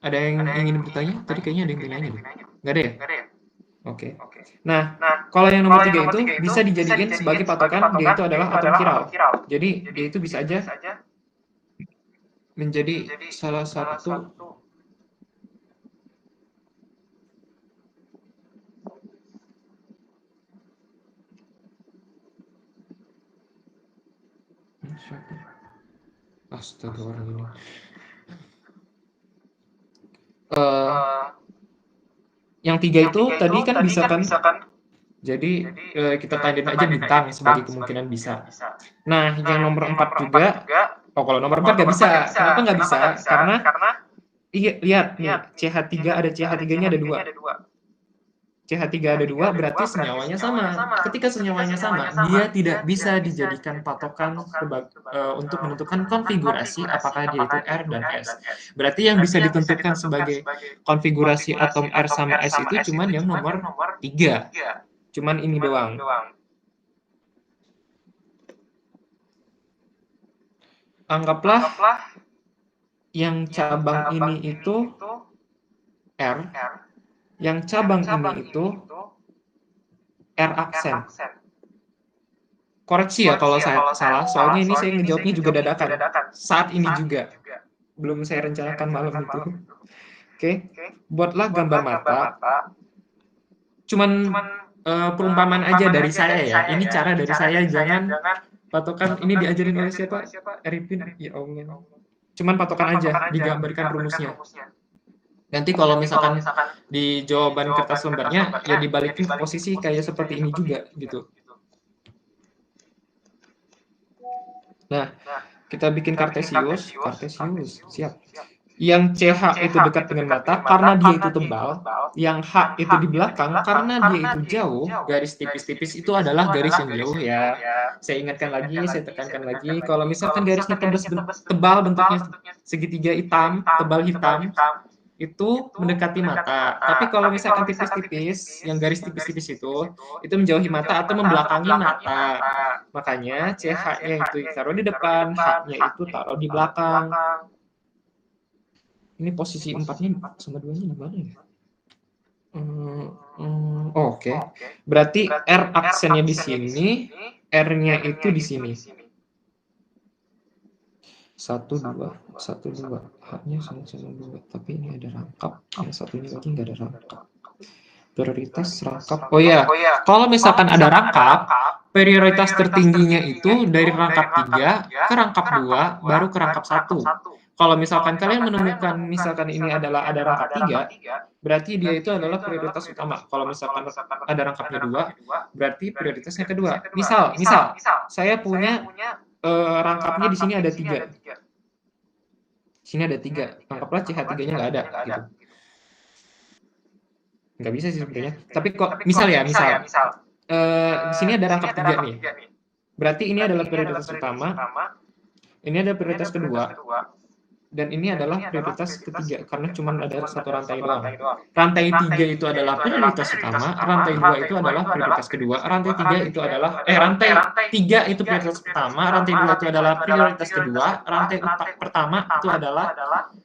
S1: Ada yang ingin bertanya? Tadi kayaknya ada yang pengen nanya deh. Nggak ada ya? Oke. Nah, kalau yang nomor 3 itu bisa dijadikan sebagai patokan dia itu adalah atom chiral. Jadi dia itu bisa aja menjadi salah satu astaga orang ini. Yang 3 itu tadi kan bisa kan? Jadi kita tandain aja bintang sebagai kemungkinan bisa. Nah, yang nomor 4 juga. Oh, kalau nomor 4 nggak bisa. Kenapa nggak bisa? Karena lihat nih, CH3 ada CH3-nya ada 2. CH3 ada 2 berarti senyawanya sama. Ketika senyawanya sama, dia tidak bisa dijadikan patokan untuk menentukan konfigurasi apakah dia itu R dan S. Berarti yang bisa ditentukan sebagai konfigurasi atom R sama S itu cuman yang nomor 3. Cuman ini doang. Anggaplah yang cabang ini itu R, yang cabang ini itu R aksen. Koreksi ya kalau saya salah, soalnya ini saya ngejawabnya juga dadakan. Saat ini juga. Belum saya rencanakan malam itu. Oke, buatlah gambar mata. Cuman perumpamaan aja dari saya ya. Ini cara dari saya, jangan patokan. Ini diajarin oleh siapa? Arifin, ya Allah. Cuman patokan aja, digambarkan rumusnya. Nanti kalau misalkan di jawaban kertas lembarnya, ya dibalikin ke posisi kayak seperti ini juga, gitu. Nah, kita bikin Kartesius, siap. Yang CH itu dekat dengan mata karena dia itu tebal, yang H itu di belakang karena dia itu jauh, garis tipis-tipis itu adalah garis yang jauh ya. Saya ingatkan lagi, saya tekankan lagi, kalau misalkan garisnya tebal bentuknya segitiga hitam, tebal hitam, itu mendekati mata. Tapi kalau misalkan tipis-tipis, yang garis tipis-tipis itu menjauhi mata atau membelakangi mata. Makanya CH-nya itu taruh di depan, H-nya itu taruh di belakang. Ini posisi 4-nya sama 2-nya di mana ya? Oke. Berarti R aksennya di sini, R-nya itu di sini. 1, 2, H-nya sama 2, tapi ini ada rangkap, yang satunya lagi nggak ada rangkap. Prioritas rangkap, oh ya, kalau misalkan ada rangkap, prioritas tertingginya itu dari rangkap 3 ke rangkap 2, baru ke rangkap 1. Kalau misalkan kalian menemukan, misalkan ini adalah ada rangkap 3, berarti dia itu adalah prioritas utama. Kalau misalkan ada rangkapnya 2, berarti prioritasnya kedua. Misal, saya punya rangkapnya di sini ada 3. Sini ada 3. Anggaplah CH3-nya nggak ada gitu. Nggak bisa sih sebenarnya. Tapi kok misal. Di sini ada rangkap 3 nih. Berarti ini adalah prioritas utama. Ini ada prioritas kedua. Dan ini adalah prioritas ketiga karena cuma ada satu rantai doang. Rantai 3 itu adalah prioritas utama, rantai 2 itu adalah prioritas kedua, rantai 3 itu adalah rantai 3 itu prioritas utama, rantai 2 itu adalah prioritas kedua, rantai pertama itu adalah,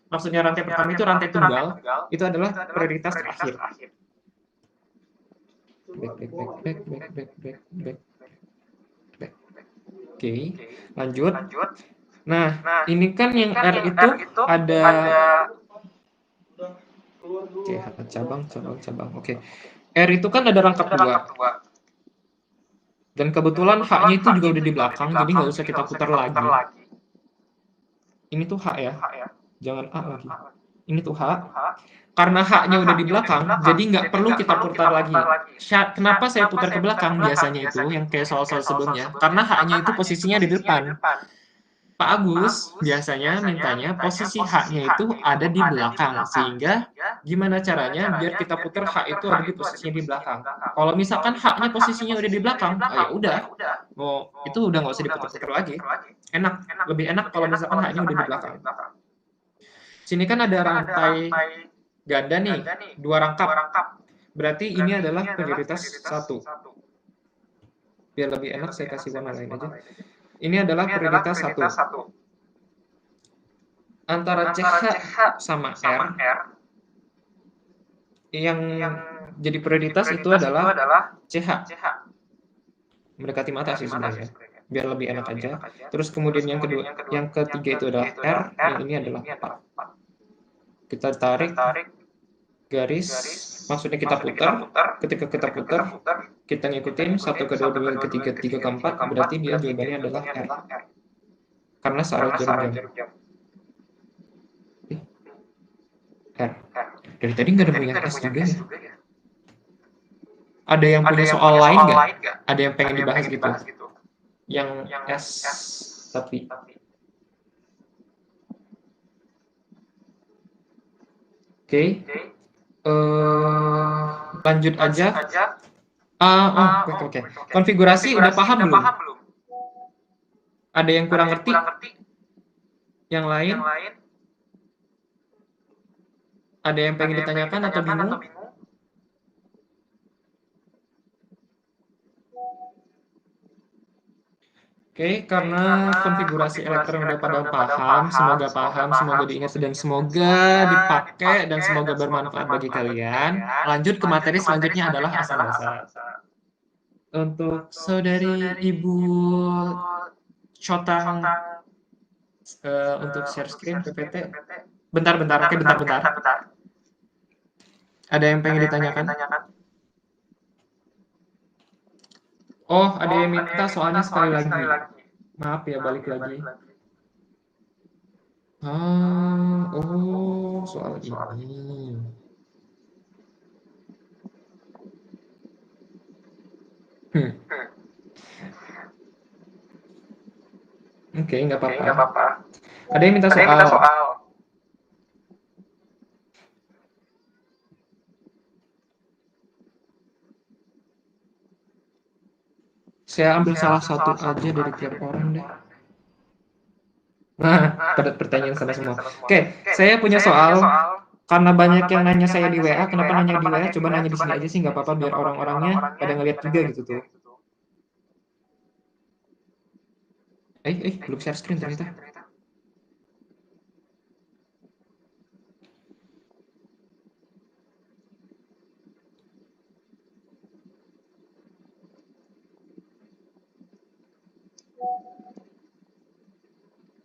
S1: maksudnya rantai pertama itu rantai tunggal, itu adalah prioritas terakhir. Back. Oke, lanjut. Nah, ini kan yang R itu ada cabang. Oke. R itu kan ada rangkap 2. Dan kebetulan H-nya itu juga udah di belakang, jadi nggak usah kita putar lagi. Ini tuh H ya. Jangan A lagi. Ini tuh H. Karena H-nya udah di belakang, jadi nggak perlu kita putar lagi. Kenapa saya putar ke belakang biasanya itu, yang kayak soal-soal sebelumnya? Karena H-nya itu posisinya di depan. Pak Agus biasanya mintanya posisi H-nya itu ada di belakang, sehingga gimana caranya biar kita putar H itu ada di posisinya di belakang. Kalau misalkan H-nya posisinya udah di belakang, ya udah, itu udah nggak usah diputar-putar lagi. Lebih enak kalau misalkan H-nya udah di belakang. Sini kan ada rantai ganda nih, 2 rangkap. Berarti ini adalah prioritas 1. Biar lebih enak saya kasih warna lain aja. Ini adalah prioritas 1. Antara CH sama R, yang jadi prioritas itu adalah CH. Mendekati mata sih sebenarnya. biar lebih enak aja. Terus kemudian yang ketiga itu adalah R, yang ini adalah 4. Kita tarik garis, maksudnya kita putar. Ketika kita putar, kita ngikutin 1, kedua, 2, ketiga, 3, keempat, berarti dia jawabannya adalah R. Karena searah jarum jam. R. Dari tadi nggak ada yang S juga ya? Ada yang punya soal lain nggak? Ada yang pengen dibahas gitu? Yang S tapi. Oke. Lanjut aja. Oke. Konfigurasi udah paham belum? Ada yang kurang ngerti? Yang lain? Ada yang pengen ditanyakan atau bingung? Oke, karena konfigurasi elektron udah pada paham, semoga diingat dan semoga dipakai dan semoga bermanfaat bagi kalian. Lanjut ke materi selanjutnya adalah asal dasar. Untuk saudari Ibu Chotang untuk share screen PPT. Bentar. Ada yang pengen ditanyakan? Oh, ada yang minta soalnya sekali lagi. Maaf ya, balik lagi. Soal ini. Oke, nggak apa-apa. Ada yang minta soal. Saya ambil salah satu aja dari tiap orang deh. Nah, pada pertanyaan sama semua. Oke, saya punya soal. Karena banyak yang nanya saya di WA, kenapa nanya di WA? Coba nanya di sini aja sih, nggak apa-apa biar orang-orangnya pada ngeliat juga gitu tuh. Belum share screen ternyata.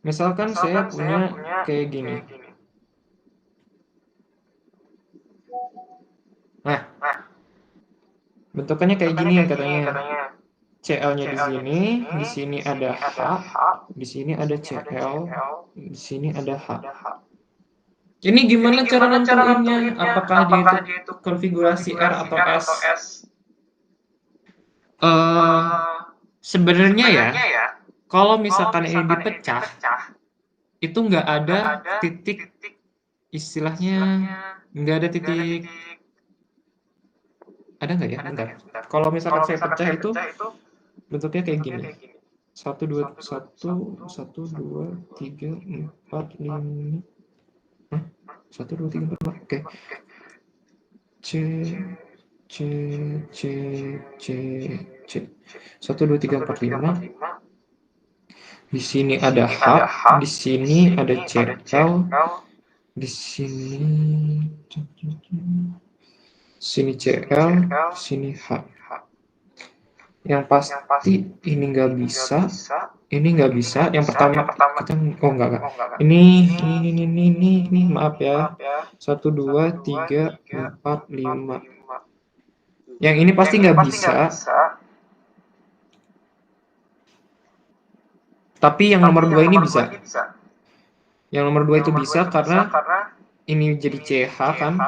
S1: Misalkan saya punya kayak gini. Nah, bentukannya kayak gini katanya. CL-nya di sini ada H, di sini ada CL, di sini ada H. Ini gimana cara nentuinnya? Apakah dia itu konfigurasi R atau S? Sebenarnya ya, kalau misalkan ini dipecah, itu nggak ada titik, istilahnya nggak ada titik. Ada nggak ya? Bentar. Kalau misalkan saya pecah itu bentuknya kayak gini. 1, 2, 3, 4, 5. 1, 2, 3, 4, 5. Oke. C. 1, 2, 3, 4, 5. Di sini ada H, di sini ada CL, di sini CL, sini H. Yang pasti ini nggak bisa. Yang pertama kita enggak. Ini maaf ya. 1, 2, 3, 4, 5. Yang ini pasti nggak bisa. Tapi yang nomor 2 ini bisa. Yang nomor 2 itu bisa karena ini jadi CH kan,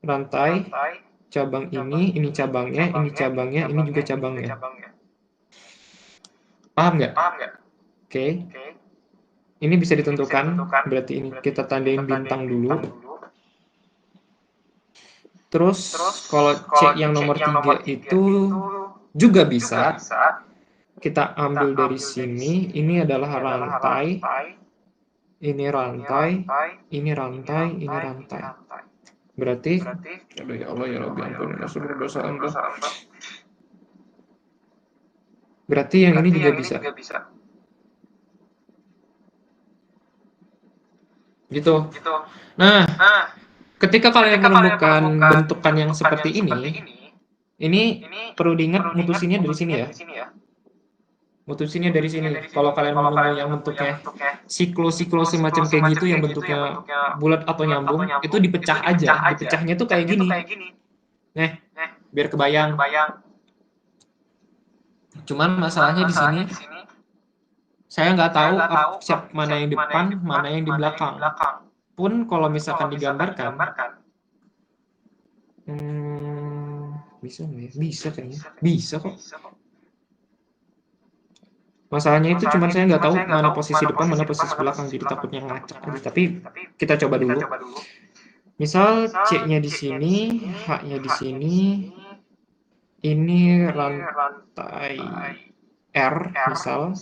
S1: rantai, cabang ini cabangnya, ini juga cabangnya. Paham nggak? Oke. Ini bisa ditentukan, berarti ini kita tandain bintang dulu. Terus kalau C yang nomor 3 itu juga bisa. Kita ambil dari sini, ini adalah rantai. Ini rantai, ini rantai. Berarti, aduh ya Allah ya Rabbi, ampun seluruh dosa Anda. Berarti yang ini juga bisa. Gitu. Nah, ketika kalian menemukan bentukan yang seperti ini perlu diingat mutusinnya dari sini ya. Mutusinnya dari sini. Kalau kalian mau nemu yang bentuknya siklus semacam kayak gitu, yang bentuknya bulat atau nyambung, itu dipecah aja. Dipecahnya tuh kayak gini. Nih, biar kebayang. Cuman masalahnya di sini, saya nggak tahu mana yang depan, mana yang di belakang. Pun kalau misalkan digambarkan, bisa nggak ya? Bisa kayaknya. Bisa kok. Masalahnya itu cuman saya nggak tahu mana posisi depan, mana posisi belakang, jadi takutnya ngacak aja. Tapi kita coba dulu. Misal C-nya di sini, H-nya di sini, ini rantai R, misal.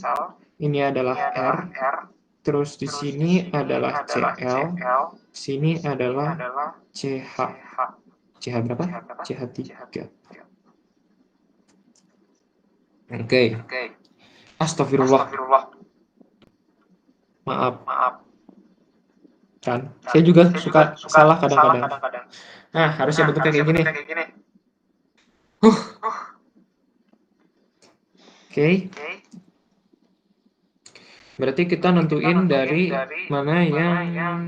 S1: Ini adalah R, terus di sini adalah CL, sini adalah CH. CH berapa? CH3. Oke. Astagfirullah. Maaf. Kan, saya juga suka salah kadang-kadang. Nah, harusnya bentuknya kayak gini. Oke. Berarti kita nentuin dari mana yang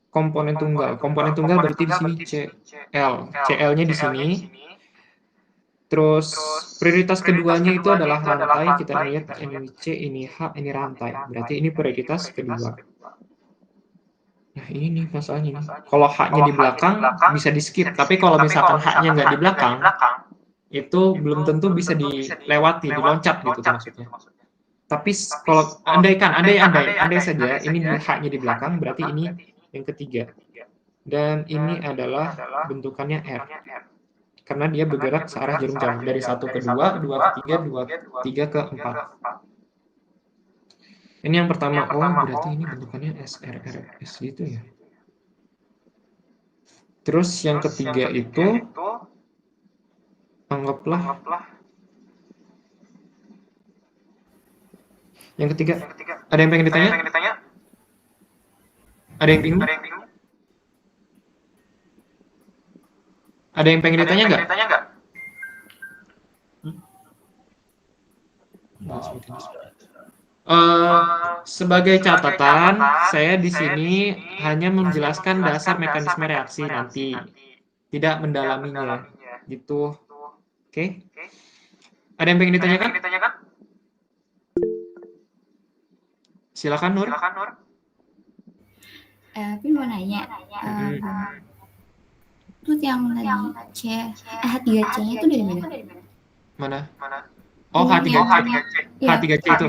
S1: komponen tunggal. Komponen tunggal berarti di sini CL. CL-nya di sini. Terus prioritas keduanya itu adalah rantai. Kita lihat ini C, ini H, ini rantai. Berarti ini prioritas kedua. Nah, ini nih masalahnya nih. Kalau H-nya di belakang bisa di-skip, tapi kalau misalkan H-nya nggak di belakang, itu belum tentu bisa dilewati, diloncat gitu maksudnya. Tapi kalau andai saja ini H-nya di belakang, berarti ini yang ketiga. Dan ini adalah bentukannya R. Karena dia bergerak searah jarum jam. Dari 1 ke 2, 2 ke 3, 3 ke 4. Ini yang pertama. Oh, berarti ini bentukannya SRRS gitu ya. Terus yang ketiga itu, anggaplah yang ketiga. Ada yang pengen ditanya? Ada yang bingung? Ada yang pengen ditanya nggak? Sebagai catatan, saya di sini hanya menjelaskan dasar mekanisme reaksi nanti, tidak mendalaminya, gitu. Oke? Ada yang pengen ditanyakan? Silakan Nur.
S6: Tapi mau nanya, terus yang tadi H3C-nya itu dari mana?
S1: Mana? Oh, H3C itu.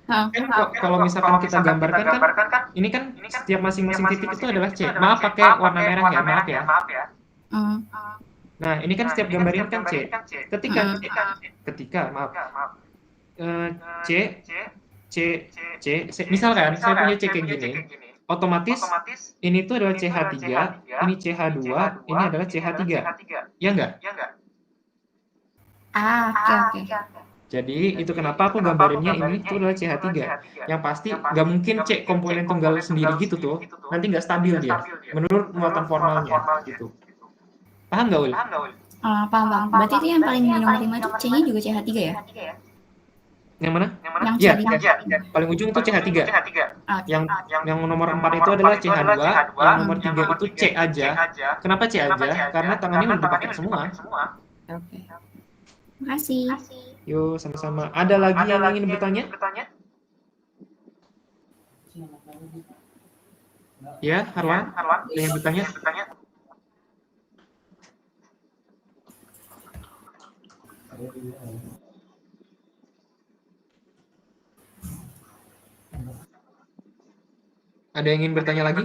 S1: Kan kalau misalkan kita gambarkan kan, ini kan setiap masing-masing titik itu adalah C. Maaf pakai warna merah ya, maaf ya. Nah, ini kan setiap gambar ini kan C. Ketika C, misalkan saya punya C kayak gini, otomatis ini tuh adalah CH3, ini CH2, ini adalah CH3. Ya enggak?
S6: Oke.
S1: Jadi itu kenapa aku gambarinnya ini tuh adalah CH3. Yang pasti nggak mungkin C komponen tunggal sendiri gitu tuh. Nanti nggak stabil dia. Menurut muatan formalnya gitu. Paham nggak, Ul?
S6: Paham. Berarti itu yang paling nomor 5 itu C-nya juga CH3 ya?
S1: Yang mana?
S6: Yang
S1: Ya,
S6: C5.
S1: paling ujung itu CH3. Yang nomor 4 itu adalah CH2, yang nomor 3 itu C aja. Kenapa C aja? Karena tangannya udah dipakai semua.
S6: Oke. Makasih.
S1: Yuk, sama-sama. Ada lagi yang ingin bertanya? Ya, Harlan? Ada yang bertanya? Ada yang ingin bertanya lagi?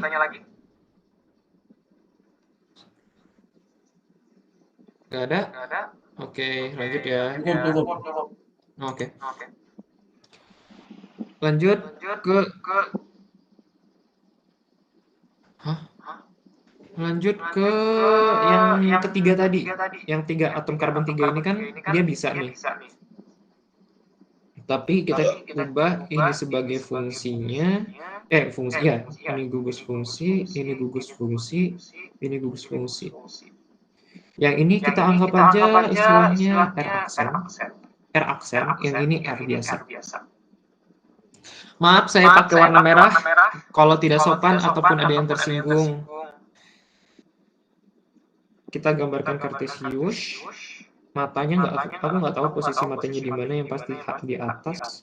S1: Nggak ada? Oke, lanjut ya. Oke. Lanjut ke yang ketiga tadi. Yang 3 atom karbon 3 ini kan dia bisa nih. Tapi kita ubah ini sebagai fungsinya. Ini gugus fungsi, ini gugus fungsi, ini gugus fungsi. Yang ini kita anggap aja istilahnya R aksen. R aksen, yang ini R biasa. Maaf saya pakai warna merah, kalau tidak sopan ataupun ada yang tersinggung. Kita gambarkan Cartesius. Matanya aku nggak tahu posisi matanya di mana, yang pasti H di atas,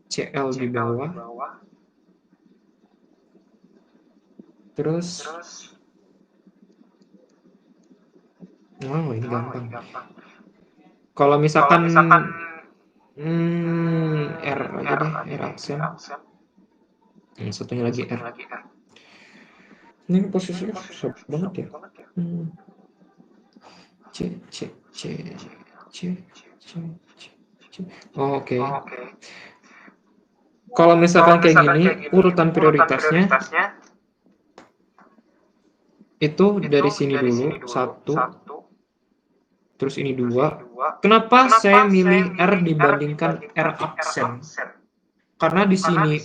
S1: CL di bawah. Terus, oh ini gampang. Kalau misalkan R aja deh, R aksen. Satunya lagi R. Ini posisinya susah banget ya. Oh, oke. Kalau misalkan kayak gini, urutan prioritasnya itu dari sini dulu, 1, terus ini 2. Kenapa saya milih R dibandingkan R aksen? Karena di sini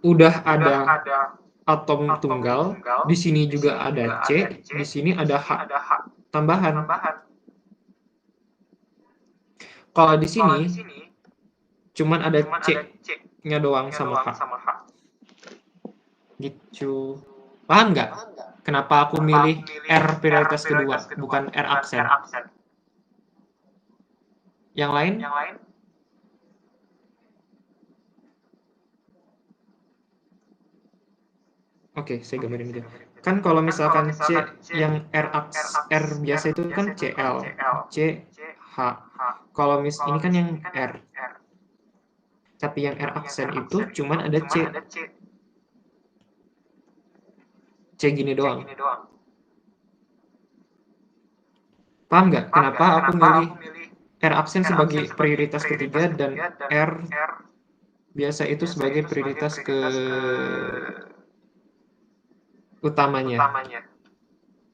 S1: udah ada atom tunggal, di sini juga ada C, di sini ada H tambahan. Kalau di sini cuman ada C-nya doang sama H. Gitu. Paham nggak? Kenapa aku milih R prioritas kedua, bukan R aksen? Yang lain? Oke, saya gambarin aja. Kan kalau misalkan C yang R biasa itu kan CL, C, H. Kalau ini kan yang R. Tapi yang R aksen itu cuman ada C. C gini doang. Paham nggak? Kenapa aku milih R aksen sebagai prioritas ketiga dan R biasa itu sebagai prioritas ke utamanya.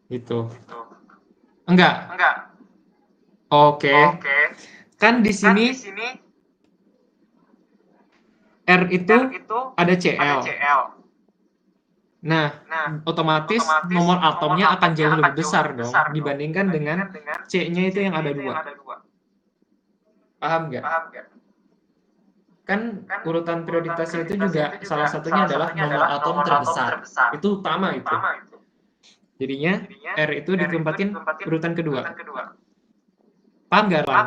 S1: Gitu. Enggak. Oke. Kan di sini R itu ada CL. Nah, otomatis nomor atomnya akan jauh lebih besar dong dibandingkan dengan C-nya itu yang ada 2. Paham nggak? Kan urutan prioritasnya itu juga salah satunya adalah nomor atom terbesar. Itu utama itu. Jadinya R itu ditempatin urutan kedua. Paham nggak, Lan?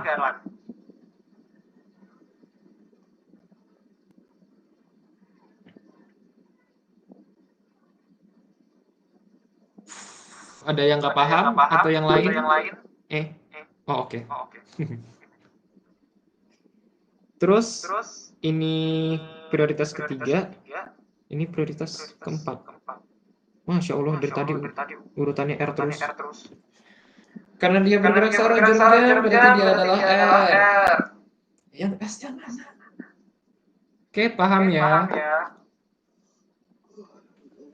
S1: Ada yang nggak paham atau yang lain? Oh, oke. Terus ini prioritas ketiga, ini prioritas keempat. Masya Allah, dari tadi urutannya R terus. Karena dia bergerak searah jarum jam, berarti dia adalah R. Yang S-nya mana? Oke, paham ya?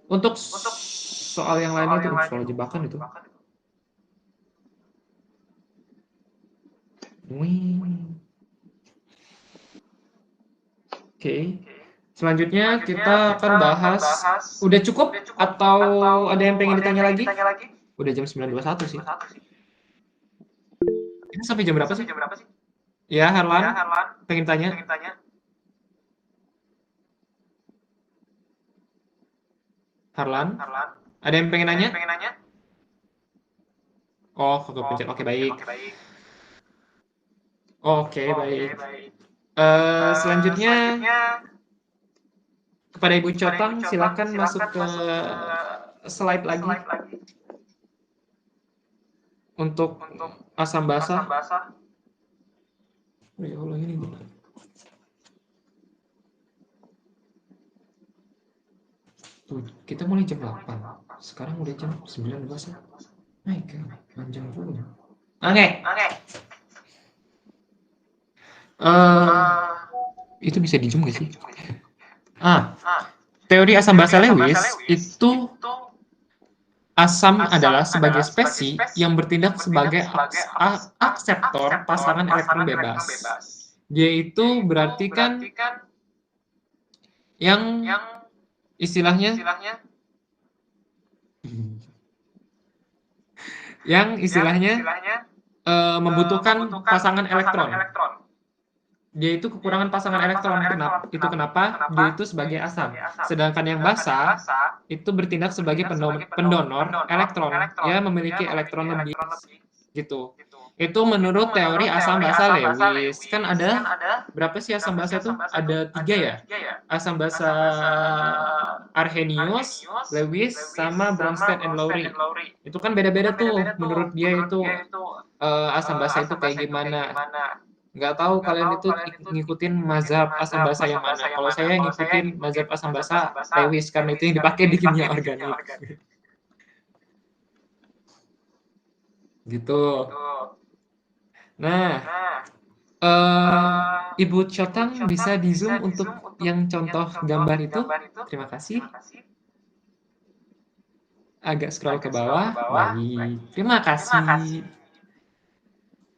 S1: Untuk soal yang lainnya itu soal jebakan itu. Oke. Selanjutnya kita akan bahas, udah cukup atau ada yang pengen ditanya lagi? Udah jam 9.21 sih. Ini sampai jam berapa sih? Ya, Harlan, pengen tanya? Harlan, ada yang pengen nanya? Oh, kepencet. Oke, baik. Oke, baik. Selanjutnya kepada Ibu Cotang, silakan masuk ke slide lagi untuk asam basah. Oh ya Allah, ini benar. Tuh, kita mulai jam 8. Sekarang udah jam 19. My God, panjang juga. Oke. Itu bisa di zoom nggak sih? Teori asam basa Lewis itu asam adalah sebagai spesi yang bertindak sebagai akseptor pasangan elektron bebas. Dia itu berarti kan yang istilahnya membutuhkan pasangan elektron. dia itu kekurangan pasangan elektron. Kenapa? Dia itu sebagai asam. Sedangkan yang basa itu bertindak sebagai pendonor elektron. Dia memiliki elektron lebih gitu. Itu menurut teori asam basa Lewis. Kan ada berapa sih asam basa tuh? Ada 3 ya? Asam basa Arrhenius, Lewis, sama Bronsted and Lowry. Itu kan beda-beda tuh menurut dia itu asam basa itu kayak gimana. Nggak tahu kalian itu ngikutin mazhab asam basa yang mana. Kalau saya ngikutin mazhab asam basa Lewis karena itu yang dipakai di kimia organik. Gitu. Nah, Ibu Chotang bisa di zoom untuk yang contoh gambar itu. Terima kasih. Agak scroll ke bawah. Baik, terima kasih.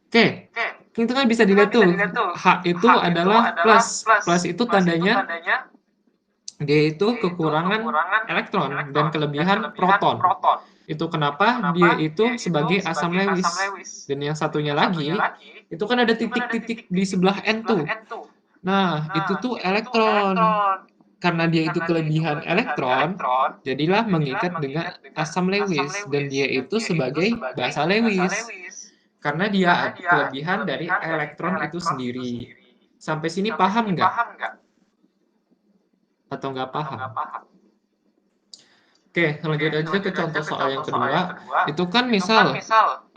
S1: Oke, itu kan bisa dilihat tuh. H itu adalah plus. Plus itu tandanya dia itu kekurangan elektron dan kelebihan proton. Itu kenapa dia itu sebagai asam Lewis. Dan yang satunya lagi, itu kan ada titik-titik di sebelah N tuh. Nah, itu tuh elektron. Karena dia itu kelebihan elektron, jadilah mengikat dengan asam Lewis. Dan dia itu sebagai basa Lewis. Karena dia kelebihan dari elektron itu sendiri. Sampai sini paham nggak? Atau nggak paham? Oke, lanjut aja ke contoh soal yang kedua. Itu kan misal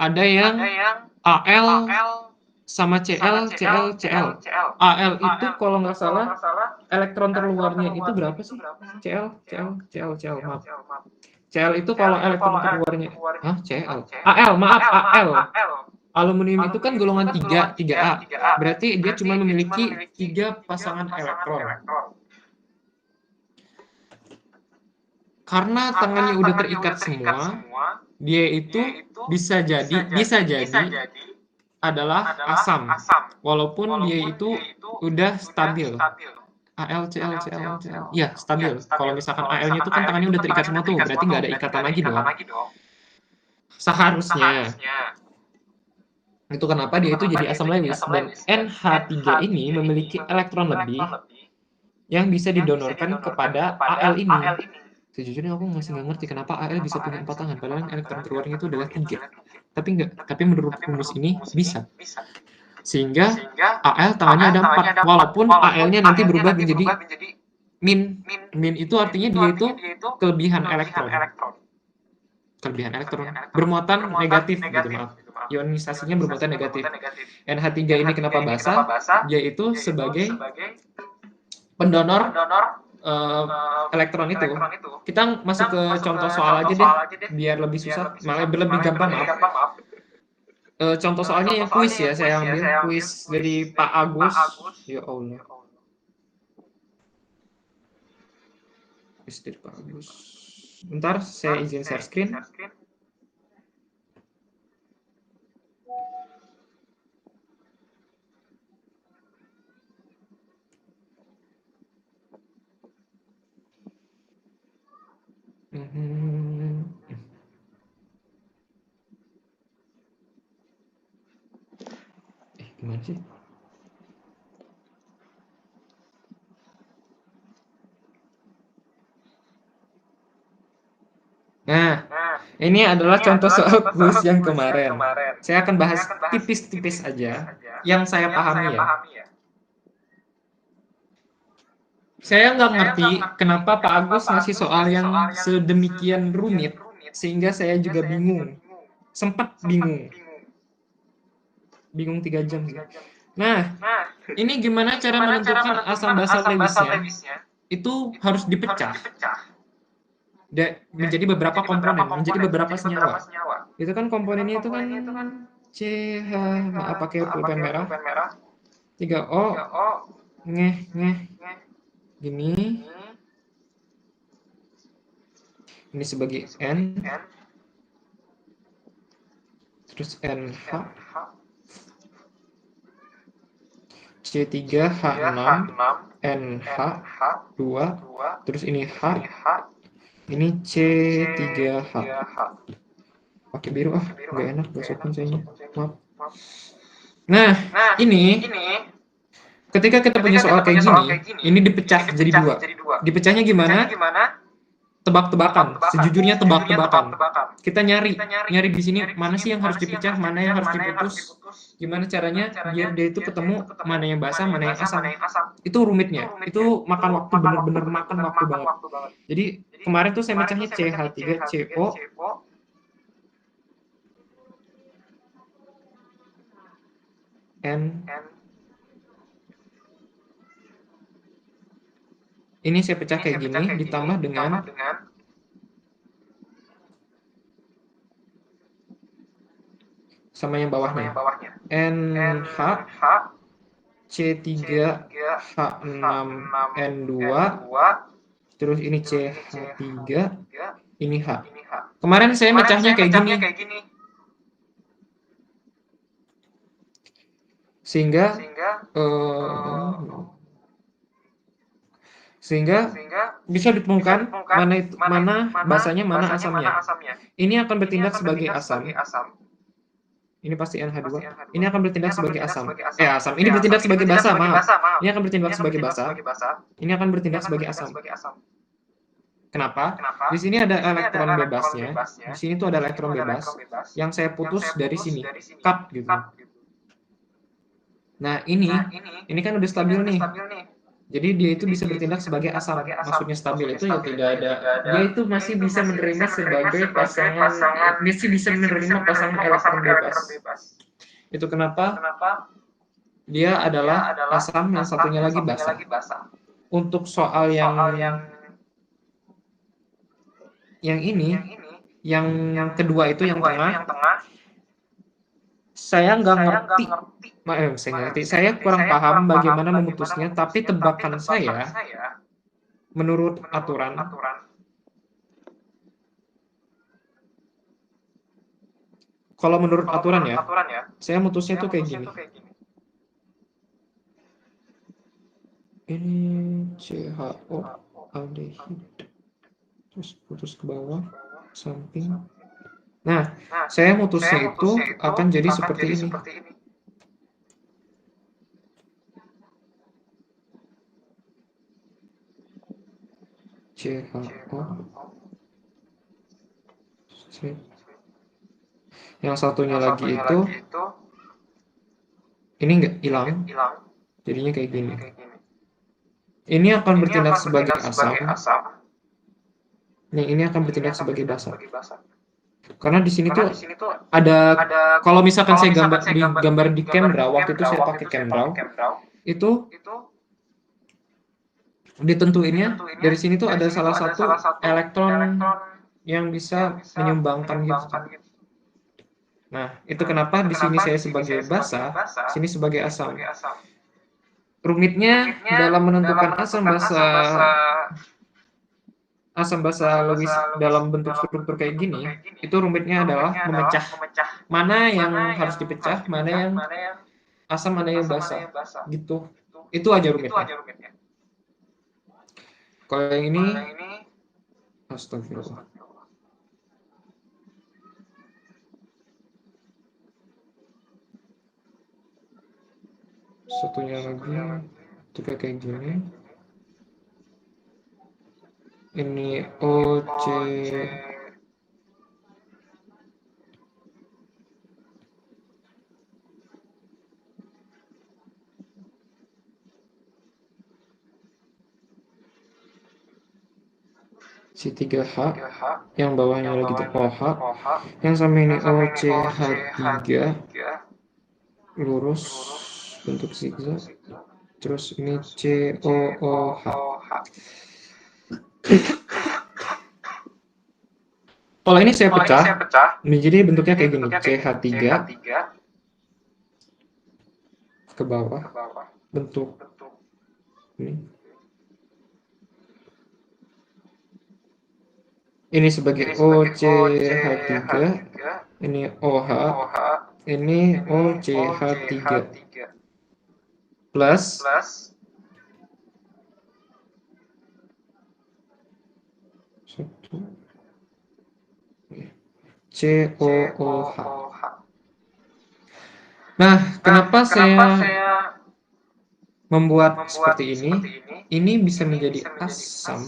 S1: ada yang Al sama Cl. Al itu kalau nggak salah elektron terluarnya itu berapa sih? Cl. Maaf. Cl itu kalau elektron terluarnya, Cl. Al. Aluminium itu kan golongan 3A. Berarti dia cuma memiliki 3 pasangan elektron. Karena tangannya udah terikat semua, dia itu bisa jadi adalah asam. Walaupun dia itu udah stabil. Al, Cl. Ya, stabil. Kalau misalkan Al-nya itu kan tangannya udah terikat semua tuh, berarti nggak ada ikatan lagi dong. Seharusnya. Itu kenapa dia itu jadi asam Lewis. Dan NH3 ini memiliki elektron lebih yang bisa didonorkan kepada Al ini. Sejujurnya aku masih nggak ngerti kenapa Al bisa punya 4 tangan, padahal elektron keluarnya itu adalah 3. Tapi menurut rumus ini bisa. Sehingga Al tangannya ada 4, walaupun Al-nya nanti berubah menjadi min. Min itu artinya dia itu kelebihan elektron. Bermuatan negatif gitu, maaf. Ionisasinya bermuatan negatif. NH3 ini kenapa basa? Dia itu sebagai pendonor elektron itu. Kita masuk ke contoh soal aja deh, biar lebih susah, malah lebih gampang, maaf. Contoh soalnya yang kuis ya, saya ambil kuis dari Pak Agus. Ya Allah. Kuis dari Pak Agus. Bentar, saya izin share screen. Gimana sih? Nah, ini adalah contoh soal kuis yang kemarin. Saya akan bahas tipis-tipis aja yang saya pahami ya. Saya nggak ngerti kenapa Pak Agus ngasih soal yang sedemikian rumit, sehingga saya juga bingung. Sempat bingung. Bingung 3 jam. Nah, ini gimana cara menentukan asam basa Lewisnya? Itu harus dipecah. Menjadi beberapa komponen, menjadi beberapa senyawa. Itu kan komponennya itu kan CH, maaf pakai pulpen merah. 3O, gini. Ini sebagai N. Terus NH. C3H6, NH2, terus ini H, ini C3H. Pakai biru nggak enak, gak sopan sayanya, maaf. Nah, ini Ketika kita punya soal kayak gini, ini dipecah jadi 2. Dipecahnya gimana? Tebak-tebakan. Sejujurnya tebak-tebakan. Kita nyari di sini mana sih yang harus dipecah, mana yang harus diputus. Gimana caranya biar dia itu ketemu mana yang basah, mana yang asam. Itu rumitnya. Itu makan waktu, bener-bener makan waktu banget. Jadi kemarin tuh saya mecahnya CH3CO N. Ini saya pecah kayak gini, ditambah dengan sama yang bawahnya. NH C3H6N2, terus ini CH3, ini H. Kemarin saya mecahnya kayak gini. Sehingga bisa ditemukan mana basanya, mana asamnya. Ini akan bertindak sebagai asam. Ini pasti NH2. Ini akan bertindak sebagai asam. Asam. Ini bertindak sebagai basa, maaf. Ini akan bertindak sebagai basa. Ini akan bertindak sebagai asam. Kenapa? Di sini ada elektron bebasnya. Di sini tuh ada elektron bebas yang saya putus dari sini. Cut gitu. Nah, ini kan udah stabil nih. Jadi dia itu bisa bertindak sebagai asam. Maksudnya stabil itu ya tidak ada. Dia itu masih bisa menerima sebagai pasangan, masih bisa menerima pasangan elektron bebas. Itu kenapa dia adalah asam, yang satunya lagi basa. Untuk soal yang ini, yang kedua itu yang tengah, saya nggak ngerti. Saya kurang paham bagaimana memutusnya, tapi tebakan saya menurut aturan kalau menurut aturan ya, saya mutusnya tuh kayak gini. Ini CHO aldehid, terus putus ke bawah, samping. Nah, saya mutusnya itu akan jadi seperti ini. CHO. Yang satunya lagi itu ini nggak hilang, jadinya kayak gini. Ini akan bertindak sebagai asam. Yang ini akan bertindak sebagai basa. Karena di sini tuh ada, kalau misalkan saya gambar di ChemDraw, waktu itu saya pakai ChemDraw, itu ditentuinnya dari sini tuh ada salah satu elektron yang bisa menyumbangkan gitu. Nah, itu kenapa di sini saya sebagai basa, sini sebagai asam. Rumitnya dalam menentukan asam basa logis dalam bentuk struktur kayak gini, itu rumitnya adalah memecah mana yang harus dipecah, mana yang asam, mana yang basa, gitu. Itu aja rumitnya. Kalau yang ini, astagfirullah. Satunya lagi, juga kayak gini. Ini OC. C3H, yang bawahnya lagi itu OH, yang sama ini OCH3, lurus bentuk zigzag, terus ini COOH. Kalau ini saya pecah, jadi bentuknya kayak gini, CH3 ke bawah, bentuk ini. Ini sebagai OCH3, ini OH, ini OCH3 plus COOH. Nah, kenapa saya membuat seperti ini bisa menjadi asam,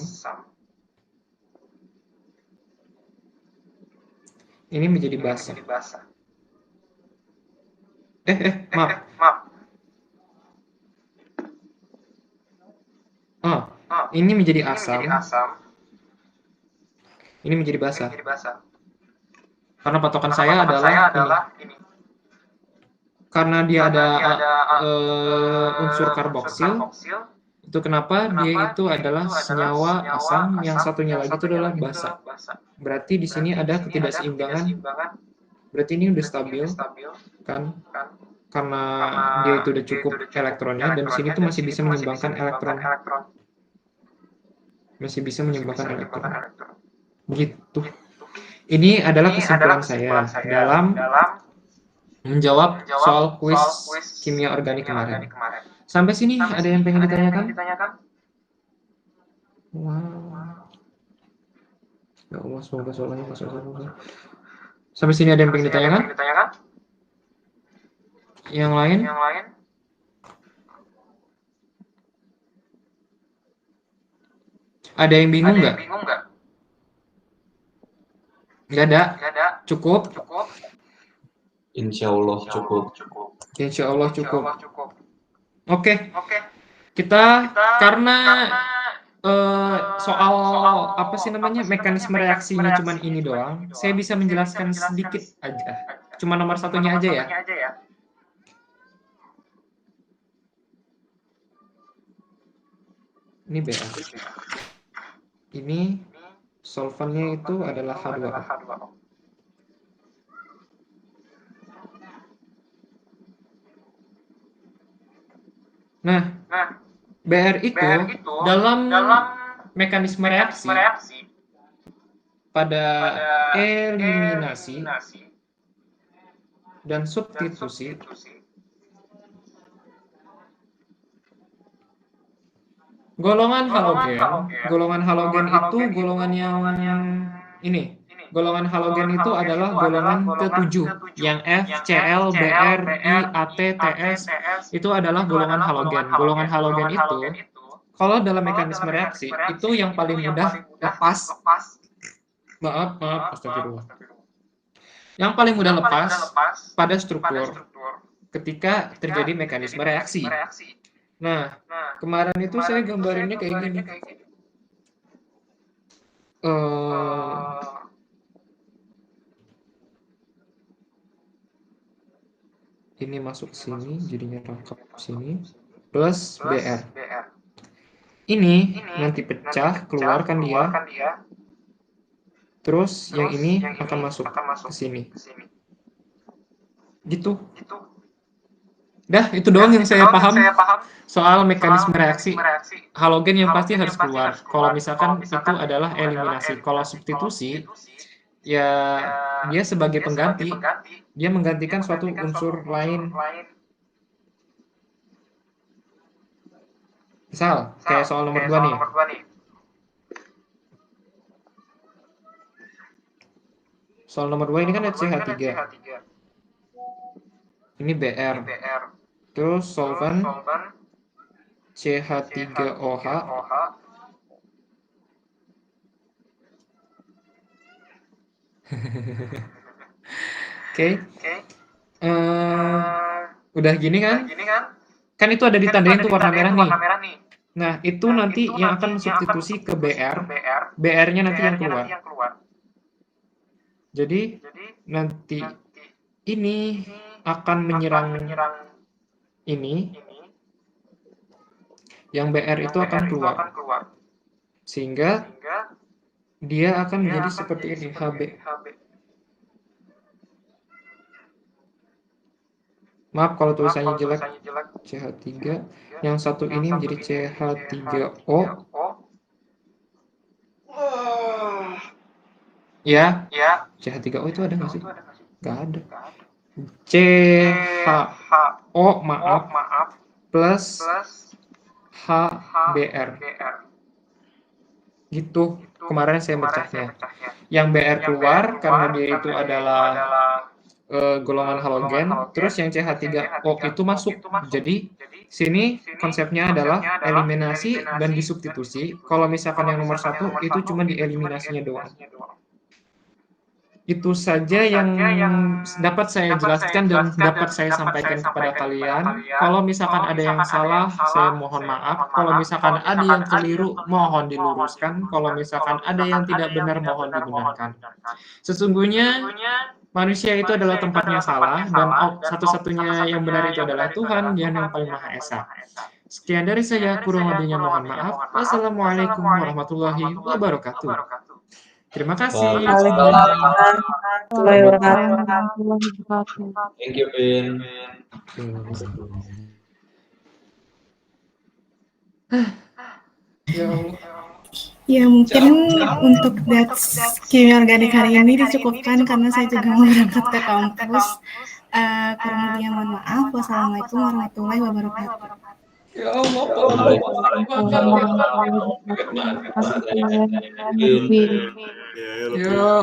S1: ini menjadi basa. Maaf. Ini menjadi asam, ini menjadi basa. Karena patokan saya adalah ini. Karena dia ada unsur karboksil, itu kenapa dia itu adalah senyawa asam, yang satunya lagi itu adalah basa. Berarti di sini ada ketidakseimbangan. Berarti ini udah stabil, kan? Karena dia itu udah cukup elektronnya, dan di sini tuh masih bisa menyumbangkan elektron. Masih bisa menyumbangkan elektron. Begitu. Ini adalah kesimpulan saya dalam menjawab soal kuis kimia organik kemarin. Sampai sini ada yang pengen ditanyakan? Wow. Ya Allah, semoga soalnya masuk. Sampai sini ada yang pengen ditanyakan? Yang lain? Ada yang bingung nggak? Nggak ada? Cukup?
S5: Insya Allah cukup.
S1: Insya Allah cukup. Oke. Kita karena soal apa sih namanya, mekanisme reaksinya cuman ini doang, saya bisa menjelaskan sedikit aja. Cuma nomor satunya aja ya. Ini BA. Ini solvennya itu adalah H2O. Nah, BR itu dalam mekanisme reaksi pada eliminasi dan substitusi golongan halogen itu golongan yang ini. Golongan halogen itu adalah golongan ke-7 yang F, Cl, Br, I, At, Ts itu adalah golongan halogen. Golongan halogen itu kalau dalam mekanisme reaksi itu yang paling mudah lepas. Maaf, astagfirullah. Yang paling mudah lepas pada struktur ketika terjadi mekanisme reaksi. Nah, kemarin itu saya gambarinnya kayak gini. Ini masuk sini, jadinya rangkap sini, plus BR. Ini nanti pecah, keluarkan dia. Terus yang ini akan masuk ke sini. Gitu. Dah, itu doang yang saya paham soal mekanisme reaksi. Halogen yang pasti harus keluar. Kalau misalkan itu adalah eliminasi. Kalau substitusi, ya dia sebagai pengganti. Dia menggantikan suatu unsur lain. Misal, kayak soal nomor 2 nih. Soal nomor 2 ini kan ada CH3. Ini BR. Terus solvent CH3OH. Oke. Udah gini kan? Kan itu ada ditandain tuh warna merah nih. Nah, itu nanti yang akan mensubstitusi ke BR. BR-nya nanti yang keluar. Jadi nanti ini akan menyerang ini. Yang BR itu akan keluar. Sehingga dia akan menjadi seperti ini, HB. Maaf kalau tulisannya jelek, CH3. Yang satu ini menjadi CH3O. Ya, CH3O itu ada nggak sih? Nggak ada. CHO, maaf, plus HBr. Gitu, kemarin saya mecahnya. Yang BR keluar karena dia itu adalah golongan halogen, terus yang CH3O itu masuk. Jadi Sini konsepnya adalah eliminasi dan disubstitusi. Kalau misalkan yang nomor 1 itu cuma dieliminasinya doang. Itu saja yang dapat saya jelaskan dan dapat saya sampaikan kepada kalian. Kalau misalkan ada yang salah, saya mohon maaf. Kalau misalkan ada yang keliru, mohon diluruskan. Kalau misalkan ada yang tidak benar, mohon dibenarkan. Sesungguhnya manusia itu adalah tempatnya salah, dan satu-satunya yang benar itu adalah Tuhan, Dia yang paling Maha Esa. Sekian dari saya, kurang lebihnya mohon maaf. Wassalamualaikum warahmatullahi wabarakatuh. Terima kasih.
S5: Thank you, Vin.
S1: Ya Allah.
S7: Ya mungkin untuk kimia organik hari ini dicukupkan karena saya juga mau berangkat ke kampus. Kurang lebihnya mohon maaf. Wassalamualaikum warahmatullahi wabarakatuh.
S1: Ya Allah.
S5: Vin.
S1: Ya.